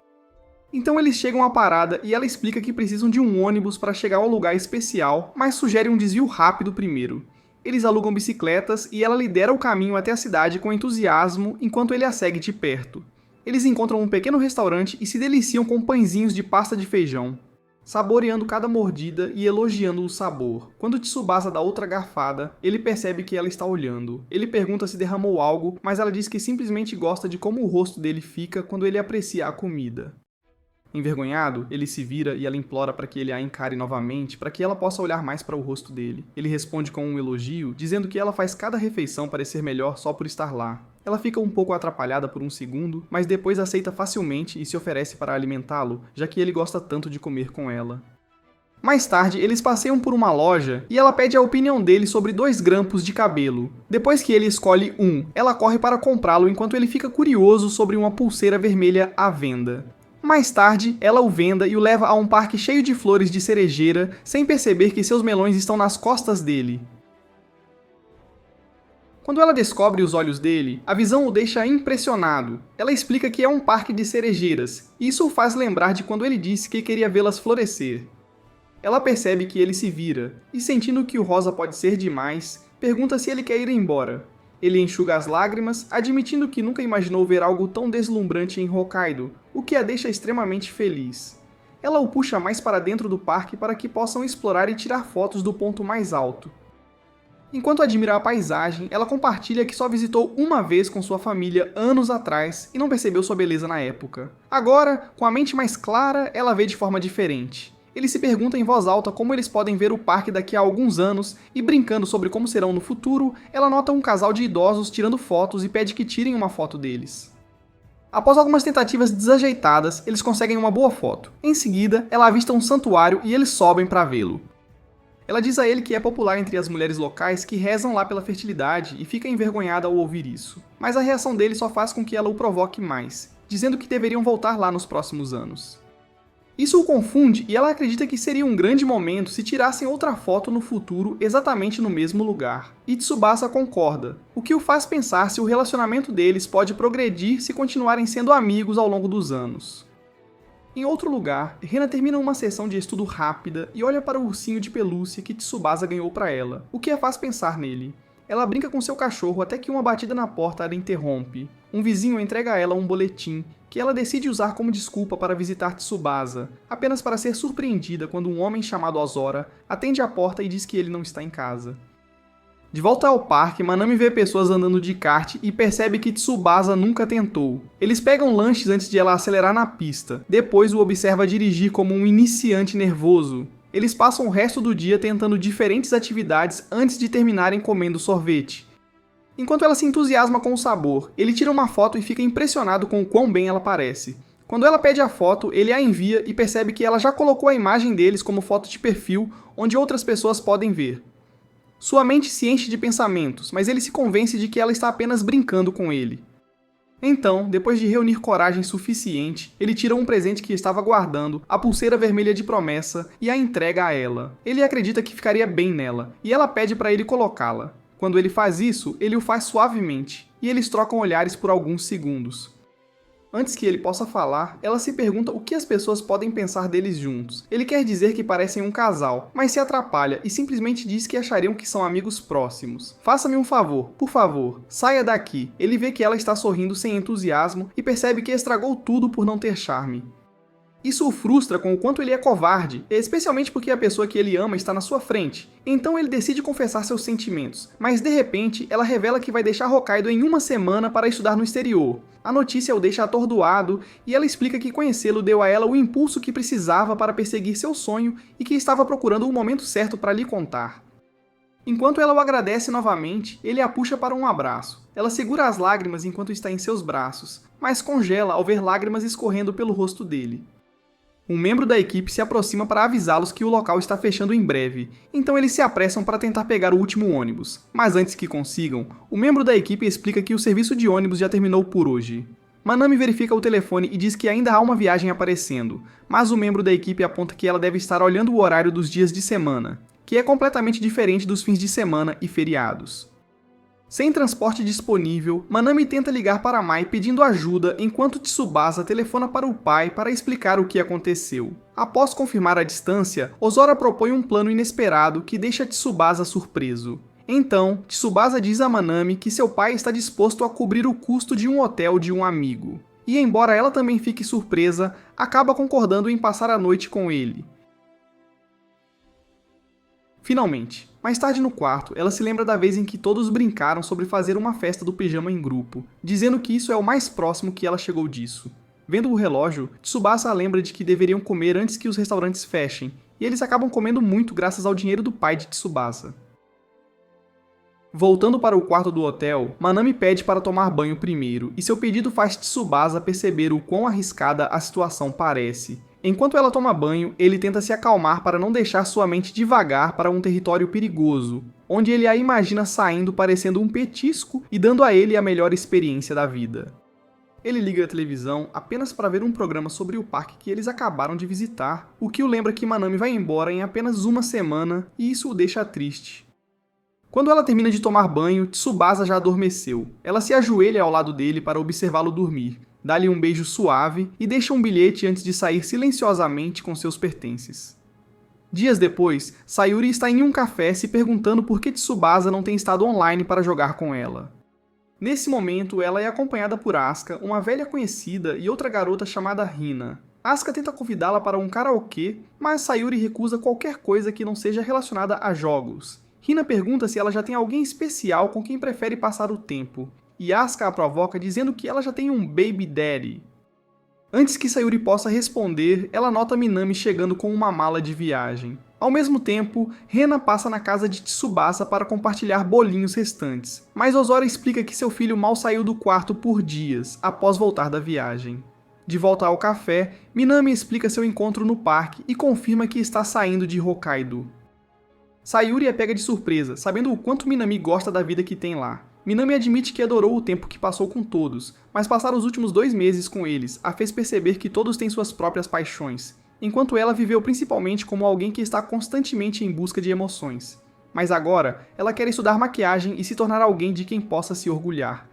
Então eles chegam à parada e ela explica que precisam de um ônibus para chegar ao lugar especial, mas sugere um desvio rápido primeiro. Eles alugam bicicletas e ela lidera o caminho até a cidade com entusiasmo enquanto ele a segue de perto. Eles encontram um pequeno restaurante e se deliciam com pãezinhos de pasta de feijão, saboreando cada mordida e elogiando o sabor. Quando Tsubasa dá outra garfada, ele percebe que ela está olhando. Ele pergunta se derramou algo, mas ela diz que simplesmente gosta de como o rosto dele fica quando ele aprecia a comida. Envergonhado, ele se vira e ela implora para que ele a encare novamente para que ela possa olhar mais para o rosto dele. Ele responde com um elogio, dizendo que ela faz cada refeição parecer melhor só por estar lá. Ela fica um pouco atrapalhada por um segundo, mas depois aceita facilmente e se oferece para alimentá-lo, já que ele gosta tanto de comer com ela. Mais tarde, eles passeiam por uma loja e ela pede a opinião dele sobre 2 grampos de cabelo. Depois que ele escolhe um, ela corre para comprá-lo enquanto ele fica curioso sobre uma pulseira vermelha à venda. Mais tarde, ela o venda e o leva a um parque cheio de flores de cerejeira, sem perceber que seus melões estão nas costas dele. Quando ela descobre os olhos dele, a visão o deixa impressionado. Ela explica que é um parque de cerejeiras, e isso o faz lembrar de quando ele disse que queria vê-las florescer. Ela percebe que ele se vira, e sentindo que o rosa pode ser demais, pergunta se ele quer ir embora. Ele enxuga as lágrimas, admitindo que nunca imaginou ver algo tão deslumbrante em Hokkaido, o que a deixa extremamente feliz. Ela o puxa mais para dentro do parque para que possam explorar e tirar fotos do ponto mais alto. Enquanto admira a paisagem, ela compartilha que só visitou uma vez com sua família anos atrás e não percebeu sua beleza na época. Agora, com a mente mais clara, ela vê de forma diferente. Ele se pergunta em voz alta como eles podem ver o parque daqui a alguns anos e, brincando sobre como serão no futuro, ela nota um casal de idosos tirando fotos e pede que tirem uma foto deles. Após algumas tentativas desajeitadas, eles conseguem uma boa foto. Em seguida, ela avista um santuário e eles sobem para vê-lo. Ela diz a ele que é popular entre as mulheres locais que rezam lá pela fertilidade e fica envergonhada ao ouvir isso. Mas a reação dele só faz com que ela o provoque mais, dizendo que deveriam voltar lá nos próximos anos. Isso o confunde e ela acredita que seria um grande momento se tirassem outra foto no futuro exatamente no mesmo lugar. E Tsubasa concorda, o que o faz pensar se o relacionamento deles pode progredir se continuarem sendo amigos ao longo dos anos. Em outro lugar, Rena termina uma sessão de estudo rápida e olha para o ursinho de pelúcia que Tsubasa ganhou para ela, o que a faz pensar nele. Ela brinca com seu cachorro até que uma batida na porta a interrompe. Um vizinho entrega a ela um boletim, que ela decide usar como desculpa para visitar Tsubasa, apenas para ser surpreendida quando um homem chamado Ozora atende a porta e diz que ele não está em casa. De volta ao parque, Manami vê pessoas andando de kart e percebe que Tsubasa nunca tentou. Eles pegam lanches antes de ela acelerar na pista, depois o observa dirigir como um iniciante nervoso. Eles passam o resto do dia tentando diferentes atividades antes de terminarem comendo sorvete. Enquanto ela se entusiasma com o sabor, ele tira uma foto e fica impressionado com o quão bem ela parece. Quando ela pede a foto, ele a envia e percebe que ela já colocou a imagem deles como foto de perfil, onde outras pessoas podem ver. Sua mente se enche de pensamentos, mas ele se convence de que ela está apenas brincando com ele. Então, depois de reunir coragem suficiente, ele tira um presente que estava guardando, a pulseira vermelha de promessa, e a entrega a ela. Ele acredita que ficaria bem nela, e ela pede para ele colocá-la. Quando ele faz isso, ele o faz suavemente, e eles trocam olhares por alguns segundos. Antes que ele possa falar, ela se pergunta o que as pessoas podem pensar deles juntos. Ele quer dizer que parecem um casal, mas se atrapalha e simplesmente diz que achariam que são amigos próximos. Faça-me um favor, por favor, saia daqui. Ele vê que ela está sorrindo sem entusiasmo e percebe que estragou tudo por não ter charme. Isso o frustra com o quanto ele é covarde, especialmente porque a pessoa que ele ama está na sua frente. Então ele decide confessar seus sentimentos, mas de repente ela revela que vai deixar Hokkaido em uma semana para estudar no exterior. A notícia o deixa atordoado e ela explica que conhecê-lo deu a ela o impulso que precisava para perseguir seu sonho e que estava procurando o momento certo para lhe contar. Enquanto ela o agradece novamente, ele a puxa para um abraço. Ela segura as lágrimas enquanto está em seus braços, mas congela ao ver lágrimas escorrendo pelo rosto dele. Um membro da equipe se aproxima para avisá-los que o local está fechando em breve, então eles se apressam para tentar pegar o último ônibus. Mas antes que consigam, o membro da equipe explica que o serviço de ônibus já terminou por hoje. Manami verifica o telefone e diz que ainda há uma viagem aparecendo, mas o membro da equipe aponta que ela deve estar olhando o horário dos dias de semana, que é completamente diferente dos fins de semana e feriados. Sem transporte disponível, Manami tenta ligar para Mai pedindo ajuda enquanto Tsubasa telefona para o pai para explicar o que aconteceu. Após confirmar a distância, Ozora propõe um plano inesperado que deixa Tsubasa surpreso. Então, Tsubasa diz a Manami que seu pai está disposto a cobrir o custo de um hotel de um amigo. E embora ela também fique surpresa, acaba concordando em passar a noite com ele. Finalmente, mais tarde no quarto, ela se lembra da vez em que todos brincaram sobre fazer uma festa do pijama em grupo, dizendo que isso é o mais próximo que ela chegou disso. Vendo o relógio, Tsubasa lembra de que deveriam comer antes que os restaurantes fechem, e eles acabam comendo muito graças ao dinheiro do pai de Tsubasa. Voltando para o quarto do hotel, Manami pede para tomar banho primeiro, e seu pedido faz Tsubasa perceber o quão arriscada a situação parece. Enquanto ela toma banho, ele tenta se acalmar para não deixar sua mente divagar para um território perigoso, onde ele a imagina saindo parecendo um petisco e dando a ele a melhor experiência da vida. Ele liga a televisão apenas para ver um programa sobre o parque que eles acabaram de visitar, o que o lembra que Manami vai embora em apenas uma semana e isso o deixa triste. Quando ela termina de tomar banho, Tsubasa já adormeceu. Ela se ajoelha ao lado dele para observá-lo dormir. Dá-lhe um beijo suave e deixa um bilhete antes de sair silenciosamente com seus pertences. Dias depois, Sayuri está em um café se perguntando por que Tsubasa não tem estado online para jogar com ela. Nesse momento, ela é acompanhada por Asuka, uma velha conhecida e outra garota chamada Hina. Asuka tenta convidá-la para um karaokê, mas Sayuri recusa qualquer coisa que não seja relacionada a jogos. Hina pergunta se ela já tem alguém especial com quem prefere passar o tempo, e Asuka a provoca dizendo que ela já tem um baby daddy. Antes que Sayuri possa responder, ela nota Minami chegando com uma mala de viagem. Ao mesmo tempo, Rena passa na casa de Tsubasa para compartilhar bolinhos restantes, mas Ozora explica que seu filho mal saiu do quarto por dias, após voltar da viagem. De volta ao café, Minami explica seu encontro no parque e confirma que está saindo de Hokkaido. Sayuri é pega de surpresa, sabendo o quanto Minami gosta da vida que tem lá. Minami admite que adorou o tempo que passou com todos, mas passar os últimos 2 meses com eles a fez perceber que todos têm suas próprias paixões, enquanto ela viveu principalmente como alguém que está constantemente em busca de emoções. Mas agora, ela quer estudar maquiagem e se tornar alguém de quem possa se orgulhar.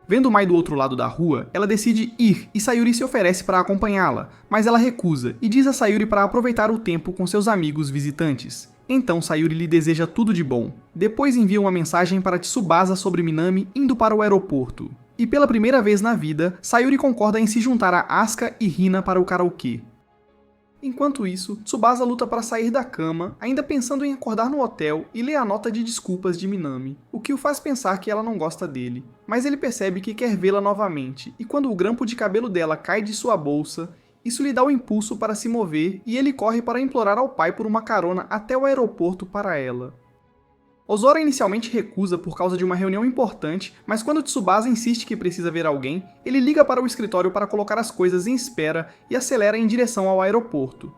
Vendo Mai do outro lado da rua, ela decide ir e Sayuri se oferece para acompanhá-la, mas ela recusa e diz a Sayuri para aproveitar o tempo com seus amigos visitantes. Então Sayuri lhe deseja tudo de bom. Depois envia uma mensagem para Tsubasa sobre Minami indo para o aeroporto. E pela primeira vez na vida, Sayuri concorda em se juntar a Asuka e Hina para o karaokê. Enquanto isso, Tsubasa luta para sair da cama, ainda pensando em acordar no hotel e lê a nota de desculpas de Minami, o que o faz pensar que ela não gosta dele. Mas ele percebe que quer vê-la novamente, e quando o grampo de cabelo dela cai de sua bolsa, isso lhe dá o impulso para se mover e ele corre para implorar ao pai por uma carona até o aeroporto para ela. Ozora inicialmente recusa por causa de uma reunião importante, mas quando Tsubasa insiste que precisa ver alguém, ele liga para o escritório para colocar as coisas em espera e acelera em direção ao aeroporto.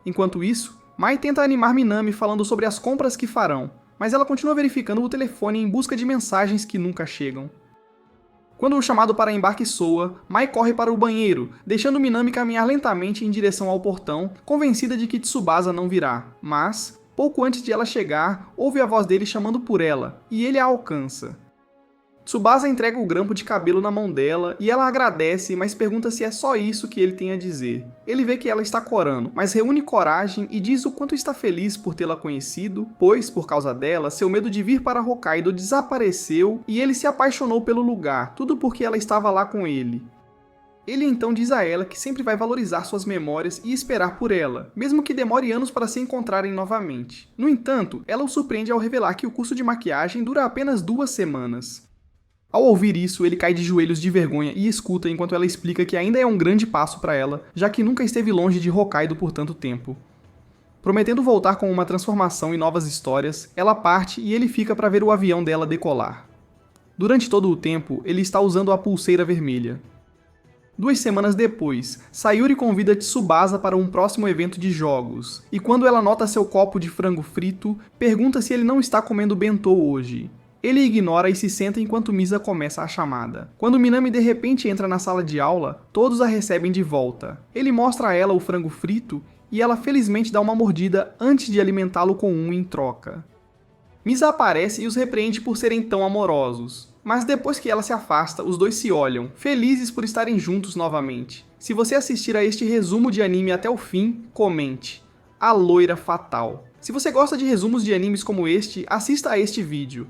Enquanto isso, Mai tenta animar Minami falando sobre as compras que farão, mas ela continua verificando o telefone em busca de mensagens que nunca chegam. Quando o chamado para embarque soa, Mai corre para o banheiro, deixando Minami caminhar lentamente em direção ao portão, convencida de que Tsubasa não virá. Mas, pouco antes de ela chegar, ouve a voz dele chamando por ela, e ele a alcança. Tsubasa entrega o grampo de cabelo na mão dela e ela agradece, mas pergunta se é só isso que ele tem a dizer. Ele vê que ela está corando, mas reúne coragem e diz o quanto está feliz por tê-la conhecido, pois, por causa dela, seu medo de vir para Hokkaido desapareceu e ele se apaixonou pelo lugar, tudo porque ela estava lá com ele. Ele então diz a ela que sempre vai valorizar suas memórias e esperar por ela, mesmo que demore anos para se encontrarem novamente. No entanto, ela o surpreende ao revelar que o curso de maquiagem dura apenas 2 semanas. Ao ouvir isso, ele cai de joelhos de vergonha e escuta enquanto ela explica que ainda é um grande passo para ela, já que nunca esteve longe de Hokkaido por tanto tempo. Prometendo voltar com uma transformação e novas histórias, ela parte e ele fica para ver o avião dela decolar. Durante todo o tempo, ele está usando a pulseira vermelha. 2 semanas depois, Sayuri convida Tsubasa para um próximo evento de jogos, e quando ela nota seu copo de frango frito, pergunta se ele não está comendo bentô hoje. Ele ignora e se senta enquanto Misa começa a chamada. Quando Minami de repente entra na sala de aula, todos a recebem de volta. Ele mostra a ela o frango frito e ela felizmente dá uma mordida antes de alimentá-lo com um em troca. Misa aparece e os repreende por serem tão amorosos. Mas depois que ela se afasta, os dois se olham, felizes por estarem juntos novamente. Se você assistir a este resumo de anime até o fim, comente. A loira fatal. Se você gosta de resumos de animes como este, assista a este vídeo.